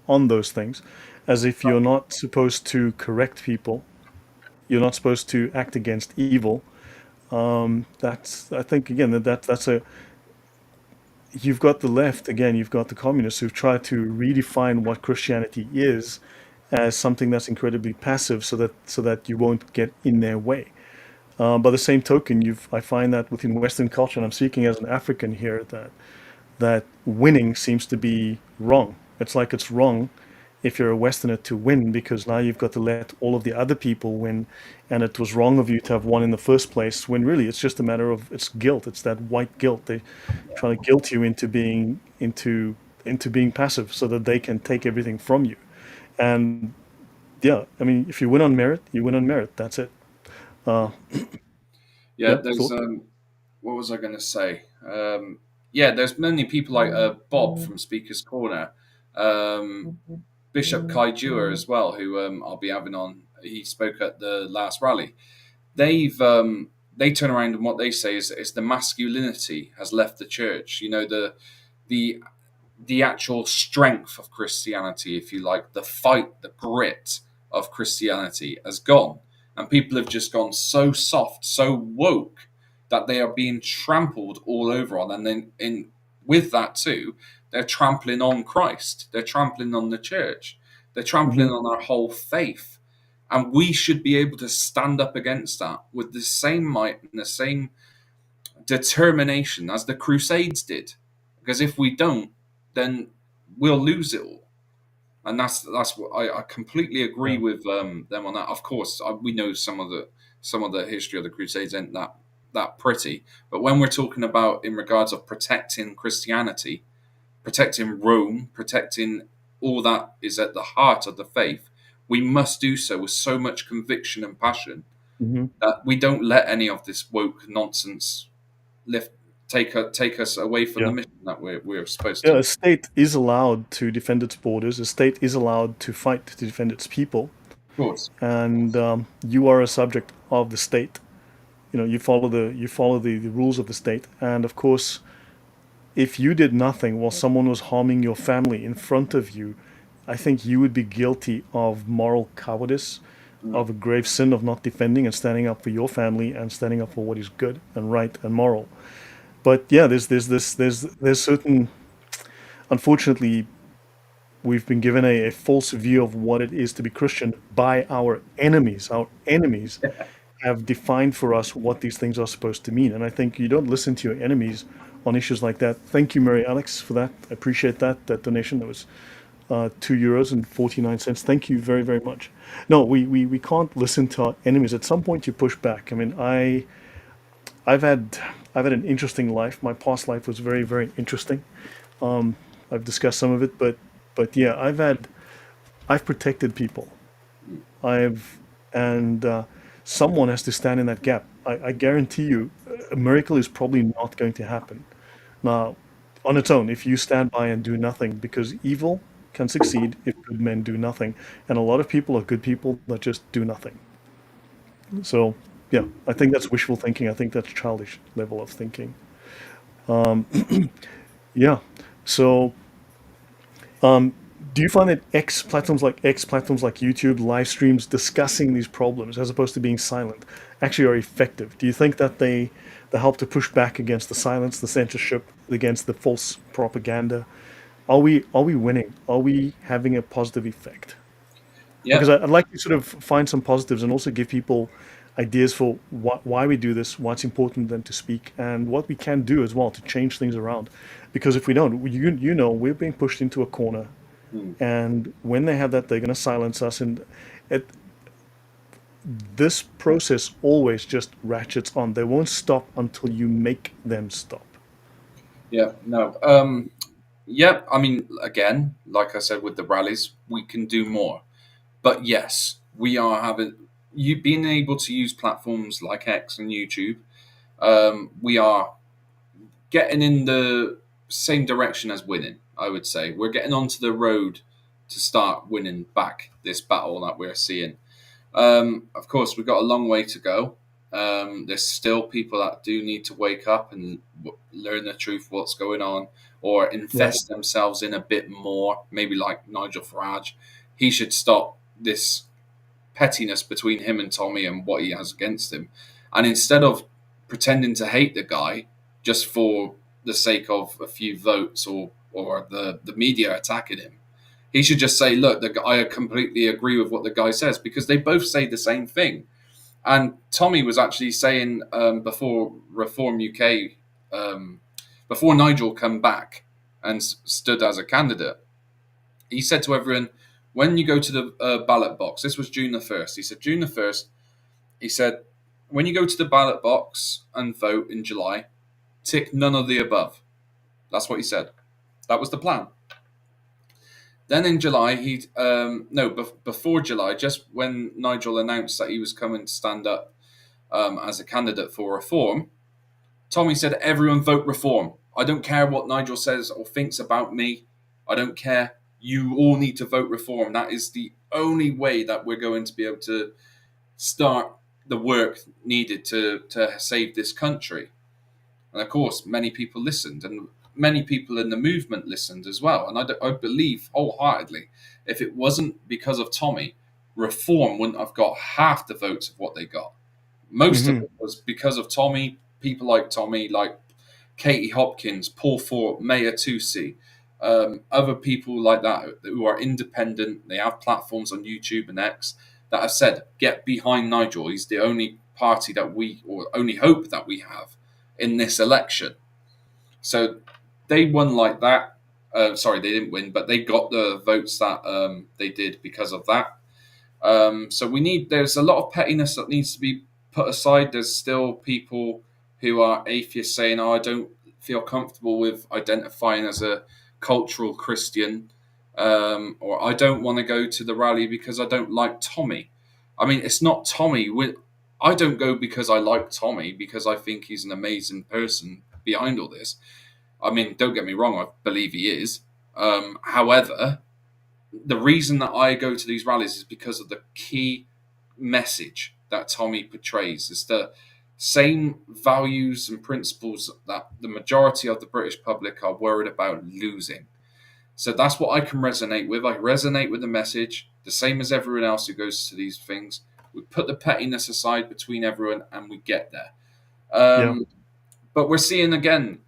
A: on those things, as if you're not supposed to correct people, you're not supposed to act against evil. That's, I think, again, that's a, you've got the left, again, you've got the communists who've tried to redefine what Christianity is as something that's incredibly passive so that you won't get in their way. By the same token, I find that within Western culture, and I'm speaking as an African here, that winning seems to be wrong. It's like it's wrong if you're a Westerner to win because now you've got to let all of the other people win, and it was wrong of you to have won in the first place. When really it's just a matter of it's guilt. It's that white guilt. They try to guilt you into being passive so that they can take everything from you. And yeah, I mean, if you win on merit, you win on merit. That's it. Uh,
B: Yeah,
A: yeah,
B: there's
A: thought.
B: what was I going to say? Yeah, there's many people like Bob from Speaker's Corner, um, Bishop Kai Dewar as well, who I'll be having on. He spoke at the last rally. They turn around and what they say is the masculinity has left the church. The the actual strength of Christianity, if you like, the fight, the grit of Christianity has gone. And people have just gone so soft, so woke, that they are being trampled all over on. And then with that too, they're trampling on Christ. They're trampling on the church. They're trampling
A: Hmm.
B: on our whole faith. And we should be able to stand up against that with the same might and the same determination as the Crusades did. Because if we don't, then we'll lose it all. And that's what I completely agree
A: Yeah.
B: with them on that. Of course, we know some of the history of the Crusades ain't that pretty. But when we're talking about in regards of protecting Christianity, protecting Rome, protecting all that is at the heart of the faith, we must do so with so much conviction and passion
A: Hmm.
B: that we don't let any of this woke nonsense lift take us away from the
A: Yeah.
B: mission that we're supposed
A: Yeah.
B: to.
A: A state is allowed to defend its borders. A state is allowed to fight to defend its people,
B: Of course.
A: and you are a subject of the state. You know, you follow the rules of the state, and of course, if you did nothing while someone was harming your family in front of you, I think you would be guilty of moral cowardice,
B: Mm.
A: of a grave sin of not defending and standing up for your family and standing up for what is good and right and moral. But yeah, there's certain, unfortunately, we've been given a false view of what it is to be Christian by our enemies. Our enemies have defined for us what these things are supposed to mean. And I think you don't listen to your enemies on issues like that. Thank you, Mary Alex, for that. I appreciate that donation. That was €2 and 49 cents. Thank you very, very much. No, we can't listen to our enemies. At some point, you push back. I mean, I've had I've had an interesting life. My past life was very, very interesting. I've discussed some of it, but yeah, I've protected people. I've and someone has to stand in that gap. I guarantee you, a miracle is probably not going to happen. Now, on its own, if you stand by and do nothing, because evil can succeed if good men do nothing, and a lot of people are good people that just do nothing. So, yeah, I think that's wishful thinking. I think that's childish level of thinking. Yeah. So, do you find that X platforms like YouTube, live streams discussing these problems as opposed to being silent actually are effective? Do you think that they help to push back against the silence, the censorship, against the false propaganda? Are we winning? Are we having a positive effect?
B: Yeah.
A: Because I'd like to sort of find some positives and also give people ideas for why we do this, why it's important then to speak, and what we can do as well to change things around. Because if we don't, you know, we're being pushed into a corner,
B: Mm.
A: and when they have that, they're going to silence us. And it, this process always just ratchets on. They won't stop until you make them stop.
B: Yeah. No. Yeah. I mean, again, like I said with the rallies, we can do more. But yes, we are having you being able to use platforms like X and YouTube. We are getting in the same direction as winning. I would say we're getting onto the road to start winning back this battle that we're seeing. Of course, we've got a long way to go. There's still people that do need to wake up and learn the truth, what's going on, or
A: Right.
B: invest themselves in a bit more. Maybe like Nigel Farage, he should stop this pettiness between him and Tommy and what he has against him. And instead of pretending to hate the guy just for the sake of a few votes or the media attacking him, he should just say, look, I completely agree with what the guy says, because they both say the same thing. And Tommy was actually saying before Reform UK, before Nigel come back and stood as a candidate, he said to everyone, when you go to the ballot box, this was June the 1st, he said, June the 1st, he said, when you go to the ballot box and vote in July, tick none of the above. That's what he said. That was the plan. Then in July, before July, just when Nigel announced that he was coming to stand up as a candidate for reform, Tommy said, everyone vote reform. I don't care what Nigel says or thinks about me. I don't care. You all need to vote reform. That is the only way that we're going to be able to start the work needed to save this country. And of course, many people listened, and many people in the movement listened as well. And I believe wholeheartedly, if it wasn't because of Tommy, Reform wouldn't have got half the votes of what they got. Most of
A: Hmm.
B: it was because of Tommy, people like Tommy, like Katie Hopkins, Paul Fort, Maya Tusi, other people like that who are independent. They have platforms on YouTube and X that have said, get behind Nigel. He's the only party that we, or only hope that we have in this election. So they won like that. Sorry, they didn't win, but they got the votes that they did because of that. So there's a lot of pettiness that needs to be put aside. There's still people who are atheists saying, oh, I don't feel comfortable with identifying as a cultural Christian, or I don't want to go to the rally because I don't like Tommy. I mean, it's not Tommy. I don't go because I like Tommy, because I think he's an amazing person behind all this. I mean, don't get me wrong, I believe he is. However, the reason that I go to these rallies is because of the key message that Tommy portrays. It's the same values and principles that the majority of the British public are worried about losing. So that's what I can resonate with. I resonate with the message, the same as everyone else who goes to these things. We put the pettiness aside between everyone and we get there.
A: Yeah.
B: Um, but we're seeing again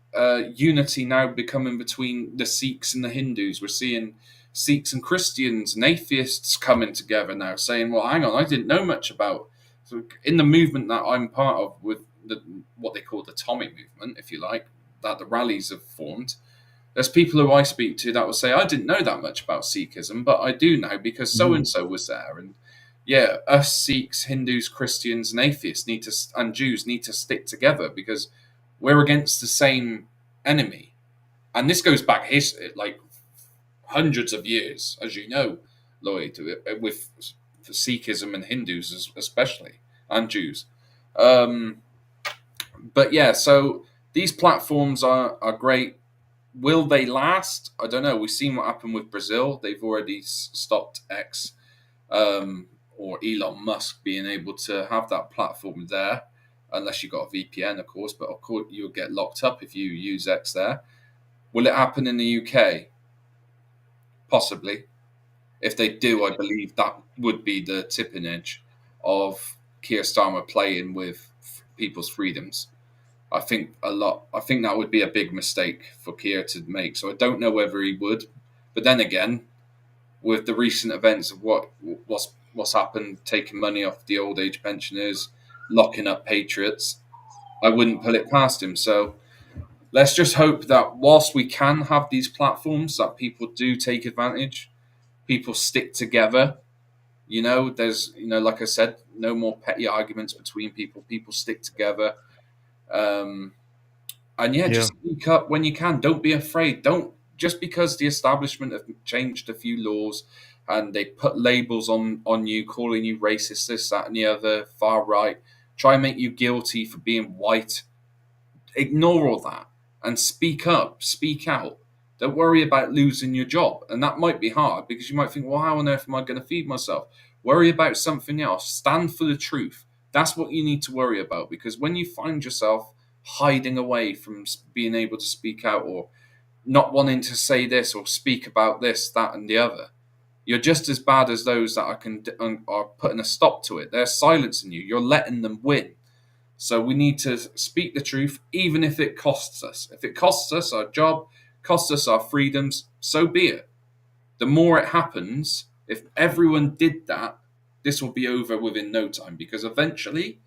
B: unity now becoming between the Sikhs and the Hindus. We're seeing Sikhs and Christians and atheists coming together now, saying, "Well, hang on, I didn't know much about." So in the movement that I'm part of, with what they call the Tommy movement, if you like, that the rallies have formed, there's people who I speak to that will say, "I didn't know that much about Sikhism, but I do now because so
A: Hmm.
B: and so was there." And yeah, us Sikhs, Hindus, Christians, and atheists and Jews need to stick together because we're against the same enemy. And this goes back like hundreds of years, as you know, Lloyd, with Sikhism and Hindus especially, and Jews. Um, but yeah, so these platforms are great. Will they last? I don't know. We've seen what happened with Brazil. They've already stopped X, or Elon Musk being able to have that platform there, unless you've got a VPN, of course. But of course, you'll get locked up if you use X there. Will it happen in the UK? Possibly. If they do, I believe that would be the tipping edge of Keir Starmer playing with people's freedoms. I think that would be a big mistake for Keir to make. So I don't know whether he would. But then again, with the recent events of what's happened, taking money off the old age pensioners, locking up patriots, I wouldn't put it past him. So let's just hope that whilst we can have these platforms, that people do take advantage, people stick together. There's like I said, no more petty arguments between people. People stick together. Um, And yeah,
A: Yeah.
B: just speak up when you can. Don't be afraid. Don't just because the establishment have changed a few laws and they put labels on you, calling you racist, this, that, and the other, far right, try and make you guilty for being white. Ignore all that and speak up, speak out. Don't worry about losing your job. And that might be hard because you might think, well, how on earth am I going to feed myself? Worry about something else. Stand for the truth. That's what you need to worry about because when you find yourself hiding away from being able to speak out or not wanting to say this or speak about this, that, and the other, you're just as bad as those that are putting a stop to it. They're silencing you. You're letting them win. So we need to speak the truth, even if it costs us. If it costs us our job, costs us our freedoms, so be it. The more it happens, if everyone did that, this will be over within no time because eventually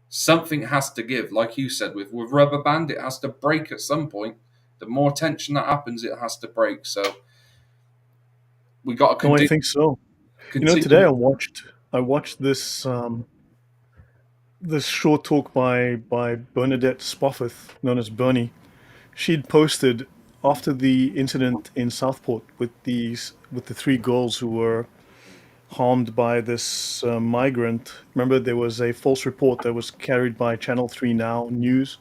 B: something has to give. Like you said, with rubber band, it has to break at some point. The more tension that happens, it has to break. So we got to
A: No, I think so. Today
B: continue.
A: I watched this short talk by Bernadette Spofford, known as Bernie. She'd posted after the incident in Southport with the three girls who were harmed by this migrant. Remember, there was a false report that was carried by Channel 3 Now News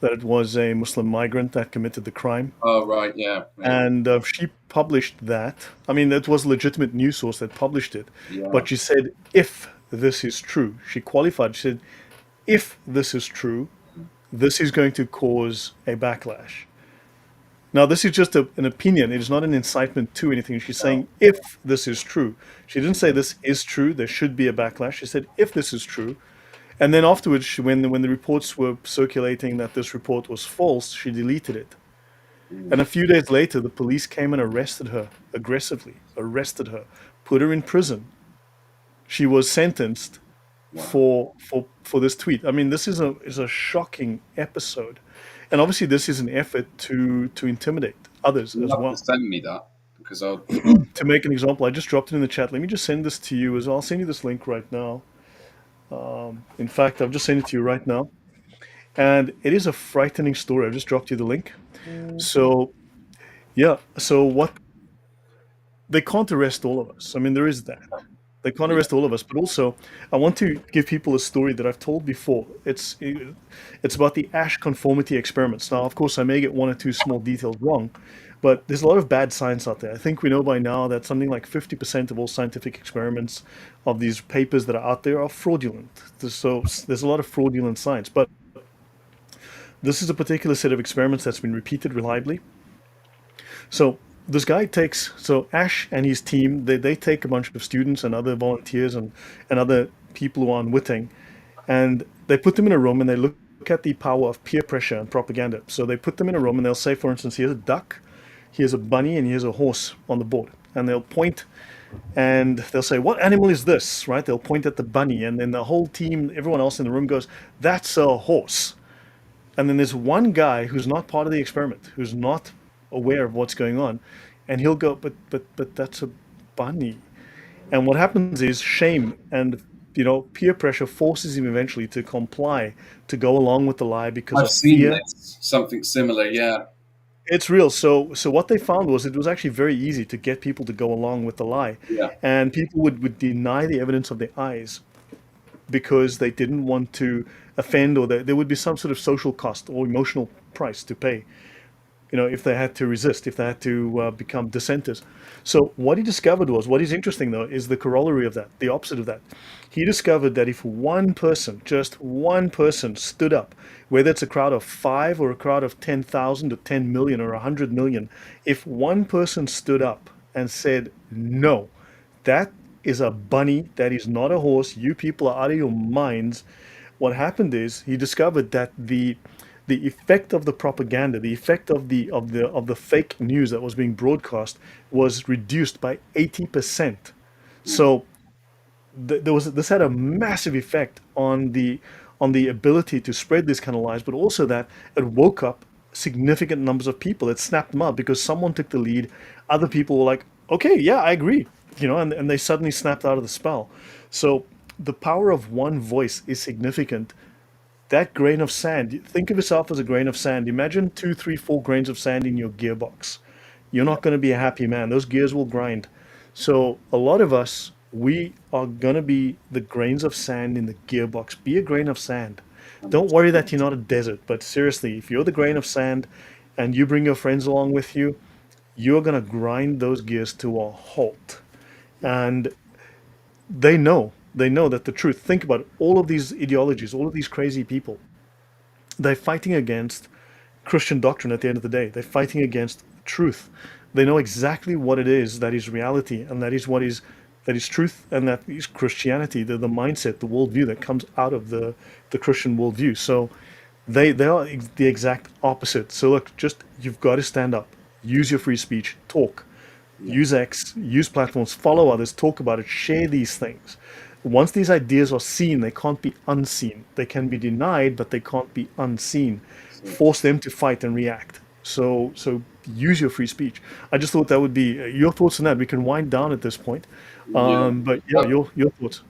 A: that it was a Muslim migrant that committed the crime.
B: Oh, right. Yeah. Yeah.
A: And she published that. I mean, that was a legitimate news source that published it.
B: Yeah.
A: But she said, if this is true, she qualified. She said, if this is true, this is going to cause a backlash. Now, this is just an opinion. It is not an incitement to anything. She's
B: No.
A: saying if this is true. She didn't say this is true. There should be a backlash. She said if this is true. And then afterwards, when the reports were circulating that this report was false, she deleted it. And a
B: Mm.
A: few days later, the police came and arrested her aggressively, arrested her, put her in prison. She was sentenced
B: Wow.
A: for this tweet. I mean, this is a shocking episode, and obviously, this is an effort to intimidate others
B: You'll
A: as
B: have to
A: well.
B: send me that because I'll.
A: To make an example, I just dropped it in the chat. Let me just send this to you as well. I'll send you this link right now. In fact, I've just sent it to you right now, and it is a frightening story. I've just dropped you the link. So yeah, so what they can't arrest all of us. I mean, there is that. They can't
B: Yeah.
A: arrest all of us, but also I want to give people a story that I've told before. It's about the Ash conformity experiments. Now, of course, I may get one or two small details wrong, but there's a lot of bad science out there. I think we know by now that something like 50% of all scientific experiments of these papers that are out there are fraudulent. So there's a lot of fraudulent science, but this is a particular set of experiments that's been repeated reliably. So this guy takes, so Ash and his team, they take a bunch of students and other volunteers and other people who are unwitting, and they put them in a room and they look at the power of peer pressure and propaganda. So they put them in a room and they'll say, for instance, here's a duck, here's a bunny, and here's a horse on the board. And they'll point and they'll say, what animal is this? Right? They'll point at the bunny, and then the whole team, everyone else in the room goes, that's a horse. And then there's one guy who's not part of the experiment, who's not aware of what's going on, and he'll go, but that's a bunny. And what happens is shame and peer pressure forces him eventually to comply, to go along with the lie because
B: I've
A: of
B: seen
A: fear.
B: this, something similar. Yeah.
A: It's real. So what they found was it was actually very easy to get people to go along with the lie,
B: Yeah.
A: and people would deny the evidence of their eyes because they didn't want to offend, or there would be some sort of social cost or emotional price to pay, if they had to resist, if they had to become dissenters. So what he discovered was, what is interesting though, is the corollary of that, the opposite of that. He discovered that if one person, just one person, stood up, whether it's a crowd of five or a crowd of 10,000 or 10 million or 100 million, if one person stood up and said, no, that is a bunny, that is not a horse, you people are out of your minds, what happened is he discovered that the effect of the propaganda, the effect of the fake news that was being broadcast was reduced by 80%.
B: Mm.
A: So there was this had a massive effect on the ability to spread these kind of lies, but also that it woke up significant numbers of people. It snapped them up because someone took the lead. Other people were like, okay, yeah, I agree, and they suddenly snapped out of the spell. So the power of one voice is significant. That grain of sand, think of yourself as a grain of sand. Imagine two, three, 4 grains of sand in your gearbox. You're
B: Yeah.
A: not going to be a happy man. Those gears will grind. So, a lot of us, we are going to be the grains of sand in the gearbox. Be a grain of sand. Don't worry that you're not a desert, but seriously, if you're the grain of sand and you bring your friends along with you, you're going to grind those gears to a halt. And they know that the truth. Think about it. All of these ideologies, all of these crazy people, they're fighting against Christian doctrine at the end of the day. They're fighting against truth. They know exactly what it is that is reality, and that is truth, and that is Christianity, the mindset, the worldview that comes out of the Christian worldview. So they are the exact opposite. So look, just you've got to stand up, use your free speech, talk,
B: Yeah.
A: use X, use platforms, follow others, talk about it, share these things. Once these ideas are seen, they can't be unseen. They can be denied, but they can't be unseen.
B: So,
A: Force them to fight and react. So use your free speech. I just thought that would be your thoughts on that. We can wind down at this point,
B: yeah.
A: but yeah,
B: That,
A: your thoughts.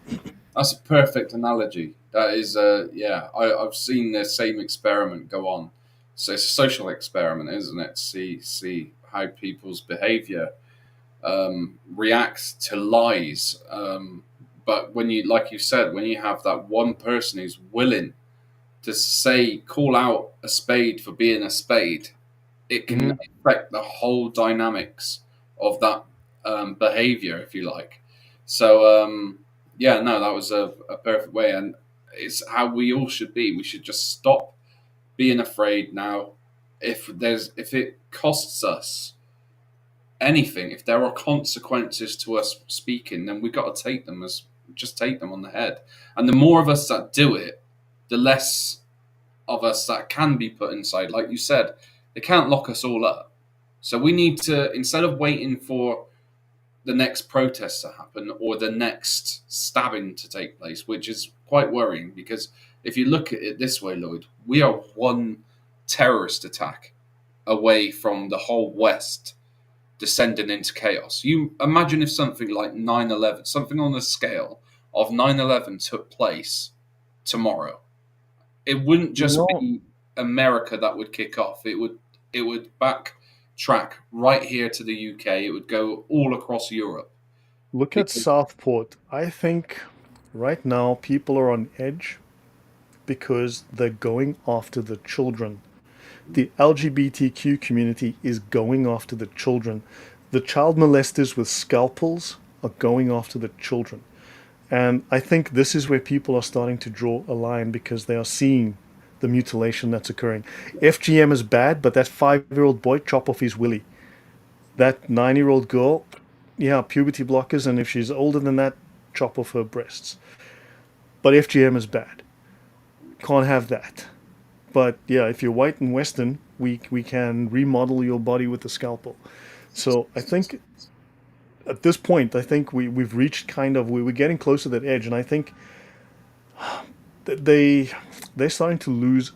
B: that's a perfect analogy. That is, yeah. I've seen the same experiment go on. So it's a social experiment, isn't it? See how people's behaviour reacts to lies. But when you, like you said, when you have that one person who's willing to say, call out a spade for being a spade, it can
A: Hmm.
B: affect the whole dynamics of that behavior, if you like. So, yeah, no, that was a perfect way. And it's how we all should be. We should just stop being afraid now. if it costs us anything, if there are consequences to us speaking, then we got to take them as just take them on the head. And the more of us that do it, the less of us that can be put inside. Like you said, they can't lock us all up. So we need to, instead of waiting for the next protest to happen or the next stabbing to take place, which is quite worrying because if you look at it this way, Lloyd, we are one terrorist attack away from the whole West descending into chaos. You imagine if something like 9/11, something on the scale of 9/11 took place tomorrow. It wouldn't
A: You
B: just
A: know,
B: be America that would kick off. It would backtrack right here to the UK. It would go all across Europe
A: look at
B: because
A: Southport. I think right now people are on edge because they're going after the children. The LGBTQ community is going after the children. The child molesters with scalpels are going after the children. And I think this is where people are starting to draw a line because they are seeing the mutilation that's occurring. FGM is bad, but that 5-year-old boy, chop off his willy. That 9-year-old girl, yeah, puberty blockers, and if she's older than that, chop off her breasts. But FGM is bad. Can't have that. But yeah, if you're white and Western, we can remodel your body with a scalpel. So I think at this point, I think we've reached kind of we're getting close to that edge, and I think they they're starting to lose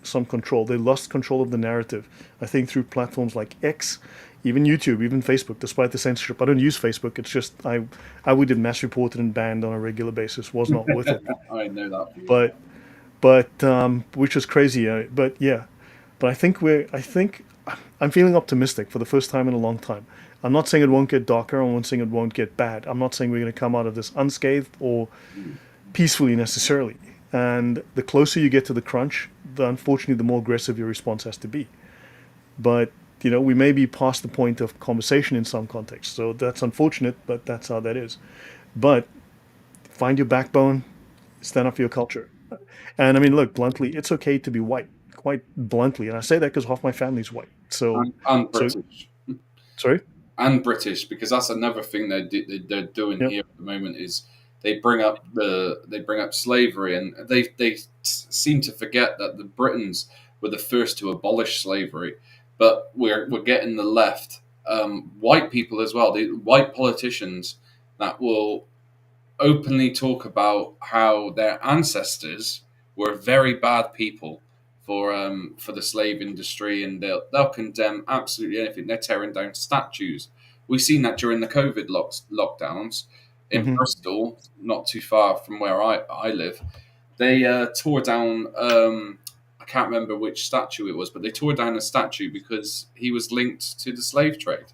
A: some control. They lost control of the narrative. I think through platforms like X, even YouTube, even Facebook. Despite the censorship, I don't use Facebook. It's just I would get mass reported and banned on a regular basis. Was not worth it.
B: I know that feeling.
A: But which was crazy. But yeah, but I think I'm feeling optimistic for the first time in a long time. I'm not saying it won't get darker. I'm not saying it won't get bad. I'm not saying we're going to come out of this unscathed or peacefully necessarily. And the closer you get to the crunch, unfortunately, the more aggressive your response has to be. But we may be past the point of conversation in some contexts. So that's unfortunate, but that's how that is. But find your backbone, stand up for your culture. And I mean, look, bluntly, it's okay to be white, quite bluntly. And I say that because half my family's white.
B: And
A: So
B: British.
A: sorry.
B: And British, because that's another thing they're doing
A: Yep.
B: here at the moment is they bring up slavery, and they seem to forget that the Britons were the first to abolish slavery, but we're getting the left, white people as well, the white politicians that will openly talk about how their ancestors were very bad people for the slave industry, and they'll condemn absolutely anything. They're tearing down statues. We've seen that during the COVID lockdowns in
A: Hmm.
B: Bristol, not too far from where I live. They tore down. I can't remember which statue it was, but they tore down a statue because he was linked to the slave trade.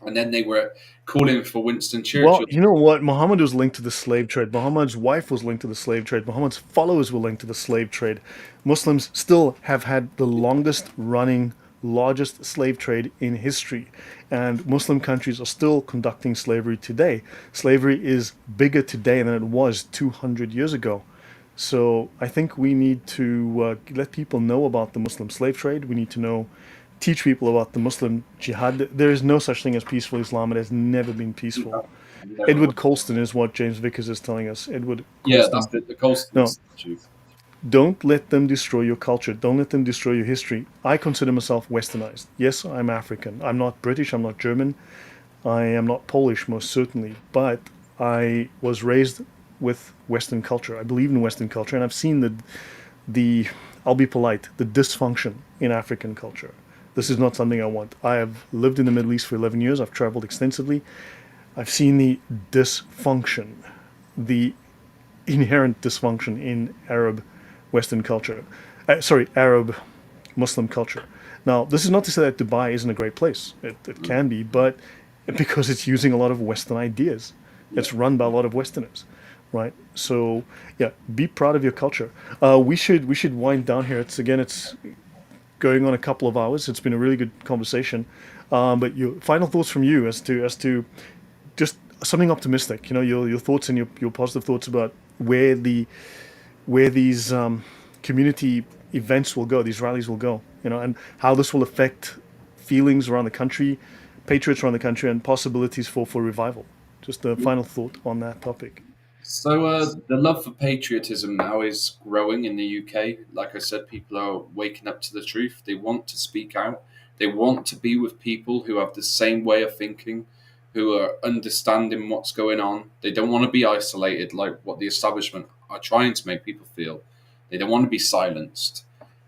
B: And then they were calling for Winston
A: Well,
B: Churchill.
A: you know what? Muhammad was linked to the slave trade. Muhammad's wife was linked to the slave trade. Muhammad's followers were linked to the slave trade. Muslims still have had the longest running, largest slave trade in history. And Muslim countries are still conducting slavery today. Slavery is bigger today than it was 200 years ago. So I think we need to let people know about the Muslim slave trade. We need to teach people about the Muslim jihad. There is no such thing as peaceful Islam. It has never been peaceful.
B: Never
A: Edward
B: would.
A: Colston is what James Vickers is telling us. Edward
B: Yeah, that's
A: Colston.
B: the Colston
A: No,
B: statue.
A: don't let them destroy your culture. Don't let them destroy your history. I consider myself westernized. Yes, I'm African. I'm not British. I'm not German. I am not Polish, most certainly. But I was raised with Western culture. I believe in Western culture, and I've seen the I'll be polite, the dysfunction in African culture. This is not something I want. I have lived in the Middle East for 11 years. I've traveled extensively. I've seen the dysfunction, the inherent dysfunction in Arab Western culture. Sorry, Arab Muslim culture. Now, this is not to say that Dubai isn't a great place. It can be, but because it's using a lot of Western ideas,
B: Yeah.
A: it's run by a lot of Westerners, right? So, yeah, be proud of your culture. We should wind down here. It's going on a couple of hours. It's been a really good conversation. But your final thoughts from you as to just something optimistic. Your thoughts and your positive thoughts about where these community events will go, these rallies will go and how this will affect feelings around the country, patriots around the country, and possibilities for revival. Just a final thought on that topic.
B: So the love for patriotism now is growing in the UK. Like I said, people are waking up to the truth. They want to speak out. They want to be with people who have the same way of thinking, who are understanding what's going on. They don't want to be isolated like what the establishment are trying to make people feel. They don't want to be silenced.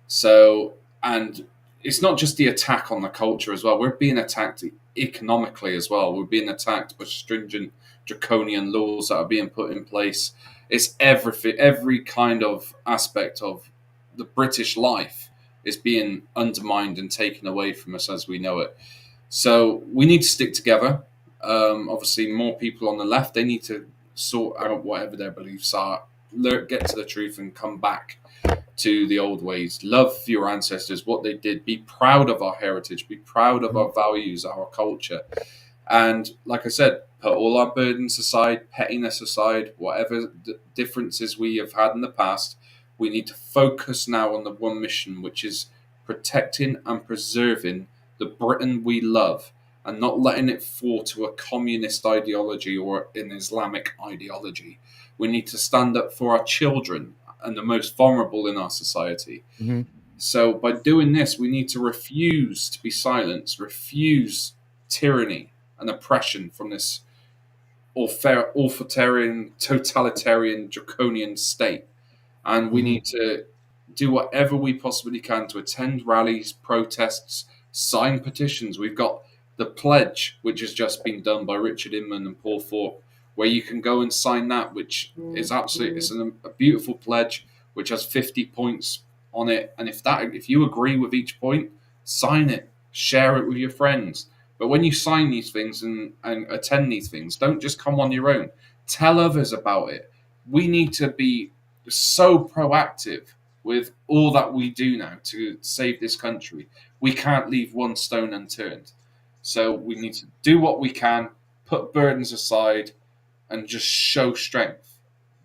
B: So, and it's not just the attack on the culture as well. We're being attacked economically as well. We're being attacked by stringent draconian laws that are being put in place. It's everything, every kind of aspect of the British life is being undermined and taken away from us as we know it. So we need to stick together. Obviously, more people on the left, they need to sort out whatever their beliefs are, get to the truth, and come back to the old ways. Love your ancestors, what they did. Be proud of our heritage. Be proud of our values, our culture. And like I said, put all our burdens aside, pettiness aside, whatever differences we have had in the past. We need to focus now on the one mission, which is protecting and preserving the Britain we love and not letting it fall to a communist ideology or an Islamic ideology. We need to stand up for our children and the most vulnerable in our society.
A: Hmm.
B: So by doing this, we need to refuse to be silenced, refuse tyranny and oppression from this authoritarian, totalitarian, draconian state. And we
A: Hmm.
B: need to do whatever we possibly can to attend rallies, protests, sign petitions. We've got the pledge, which has just been done by Richard Inman and Paul Thorpe, where you can go and sign that, which is absolutely a beautiful pledge, which has 50 points on it. And if you agree with each point, sign it, share it with your friends. But when you sign these things and attend these things, don't just come on your own. Tell others about it. We need to be so proactive with all that we do now to save this country. We can't leave one stone unturned. So we need to do what we can, put burdens aside, and just show strength.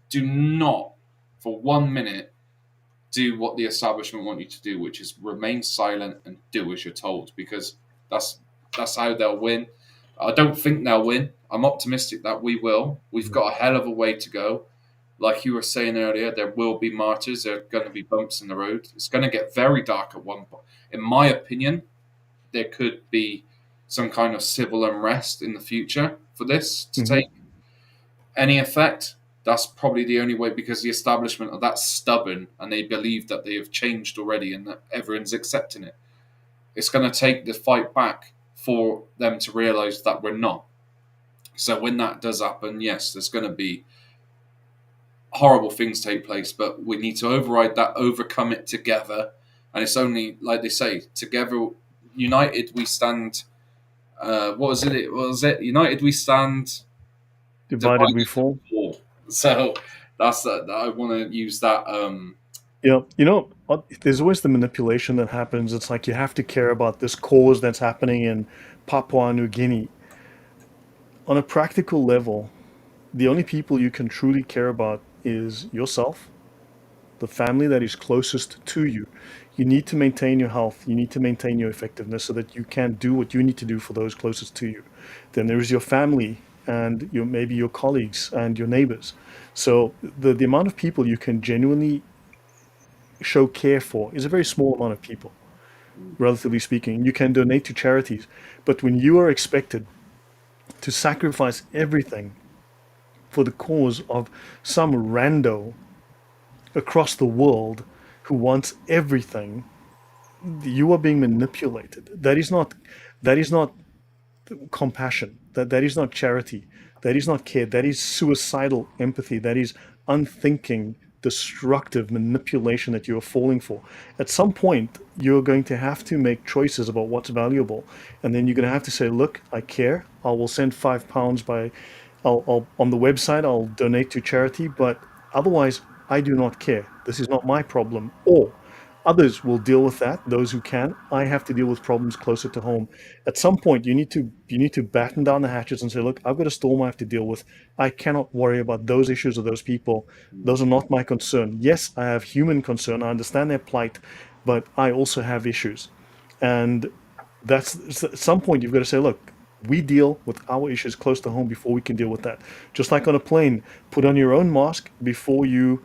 B: Do not, for 1 minute, do what the establishment want you to do, which is remain silent and do as you're told, because that's that's how they'll win. I don't think they'll win. I'm optimistic that we will. We've got a hell of a way to go. Like you were saying earlier, there will be martyrs. There are going to be bumps in the road. It's going to get very dark at one point. In my opinion, there could be some kind of civil unrest in the future for this to
A: Hmm.
B: take any effect. That's probably the only way because the establishment are that stubborn and they believe that they have changed already and that everyone's accepting it. It's going to take the fight back for them to realize that we're not. So when that does happen, yes, there's going to be horrible things take place, but we need to override that, overcome it together. And it's only like they say, together, united we stand. What was it? What was it? United we stand,
A: Divided we
B: divided
A: fall.
B: we fall. So that's that. I want to use that.
A: Yeah, there's always the manipulation that happens. It's like you have to care about this cause that's happening in Papua New Guinea. On a practical level, the only people you can truly care about is yourself, the family that is closest to you. You need to maintain your health. You need to maintain your effectiveness so that you can do what you need to do for those closest to you. Then there is your family and maybe your colleagues and your neighbors. So the amount of people you can genuinely show care for is a very small amount of people, relatively speaking. You can donate to charities, but when you are expected to sacrifice everything for the cause of some rando across the world who wants everything, you are being manipulated. That is not compassion. That is not charity. That is not care. That is suicidal empathy. That is unthinking, destructive manipulation that you are falling for. At some point, you're going to have to make choices about what's valuable, and then you're going to have to say, "Look, I care. I will send £5 by, I'll on the website. I'll donate to charity, but otherwise, I do not care. This is not my problem." Or others will deal with that, those who can. I have to deal with problems closer to home. At some point, you need to batten down the hatches and say, look, I've got a storm I have to deal with. I cannot worry about those issues or those people. Those are not my concern. Yes, I have human concern. I understand their plight. but I also have issues. And that's at some point you've got to say, look, we deal with our issues close to home before we can deal with that. Just like on a plane, put on your own mask before you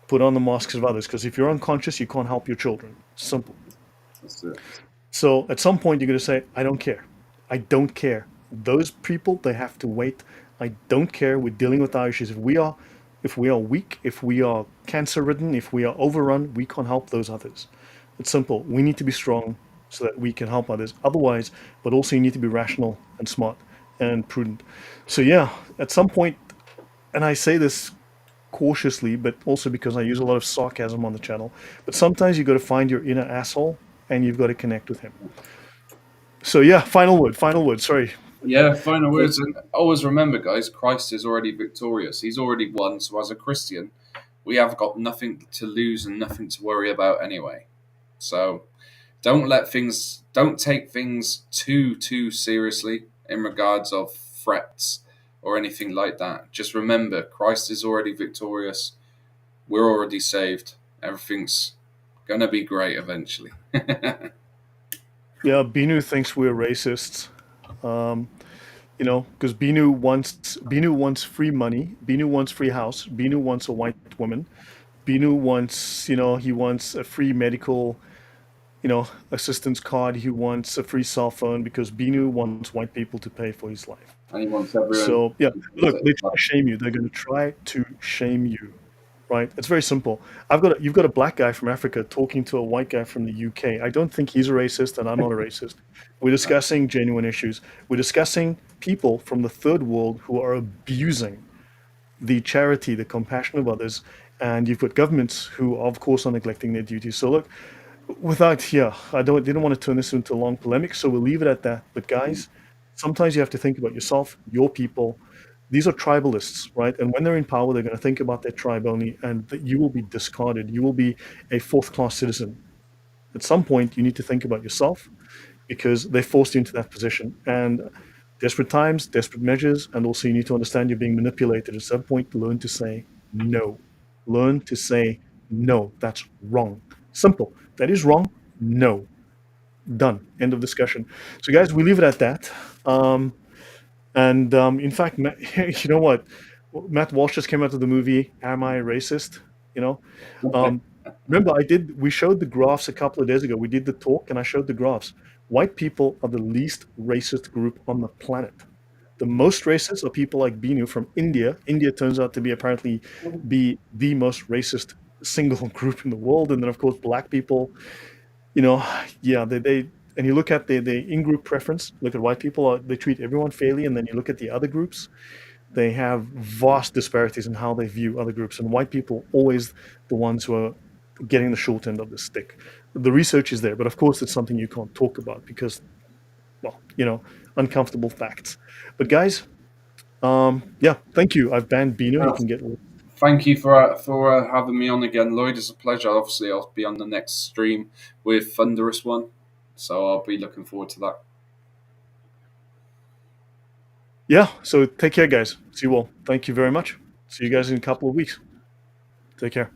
A: put on the masks of others. Because if you're unconscious, you can't help your children. Simple.
B: That's it.
A: So at some point, you're going to say, I don't care. I don't care. Those people, they have to wait. I don't care. We're dealing with our issues. If we are weak, if we are cancer ridden, if we are overrun, we can't help those others. It's simple. We need to be strong so that we can help others. Otherwise, but also you need to be rational and smart and prudent. So yeah, at some point, and I say this cautiously, but also because I use a lot of sarcasm on the channel. But sometimes you got to find your inner asshole and you've got to connect with him. So yeah, final word. Final word. Sorry.
B: Yeah, final words. And always remember, guys, Christ is already victorious. He's already won. So as a Christian, we have got nothing to lose and nothing to worry about anyway. So don't take things too seriously in regards of threats or anything like that. Just remember, Christ is already victorious. We're already saved. Everything's gonna be great eventually.
A: Yeah, Binu thinks we're racists. Um, because Binu wants free money. Binu wants free house. Binu wants a white woman. Binu wants, he wants a free medical, assistance card. He wants a free cell phone because Binu wants white people to pay for his life.
B: And he wants everyone
A: So yeah,
B: to
A: look,
B: visit.
A: they try to shame you. They're going to try to shame you, right? It's very simple. You've got a black guy from Africa talking to a white guy from the UK. I don't think he's a racist, and I'm not a racist. We're discussing genuine issues. We're discussing people from the third world who are abusing the charity, the compassion of others, and you've got governments who, of course, are neglecting their duties. So look, without yeah, I don't didn't want to turn this into a long polemic, so we'll leave it at that. But guys, sometimes you have to think about yourself, your people. These are tribalists, right? And when they're in power, they're going to think about their tribe only, and that you will be discarded. You will be a fourth class citizen. At some point, you need to think about yourself because they forced you into that position. And desperate times, desperate measures, and also you need to understand you're being manipulated. At some point, learn to say no. Learn to say no. That's wrong. Simple. That is wrong. No. Done. End of discussion. So, guys, we leave it at that. And in fact, Matt, you know what? Matt Walsh just came out of the movie "Am I Racist?" You know, um, remember we showed the graphs a couple of days ago. We did the talk, and I showed the graphs. White people are the least racist group on the planet. The most racist are people like Binu from India. India turns out to be apparently be the most racist single group in the world, and then of course black people. You know, yeah, they and you look at the in-group preference. Look at white people; they treat everyone fairly, and then you look at the other groups. They have vast disparities in how they view other groups, and white people always the ones who are getting the short end of the stick. The research is there, but of course, it's something you can't talk about because, well, uncomfortable facts. But guys, yeah, thank you. I've banned Bino. He
B: Well,
A: can get.
B: thank you for having me on again, Lloyd. It's a pleasure. Obviously, I'll be on the next stream with Thunderous One, so I'll be looking forward to that.
A: Yeah. So take care, guys. See you all. Thank you very much. See you guys in a couple of weeks. Take care.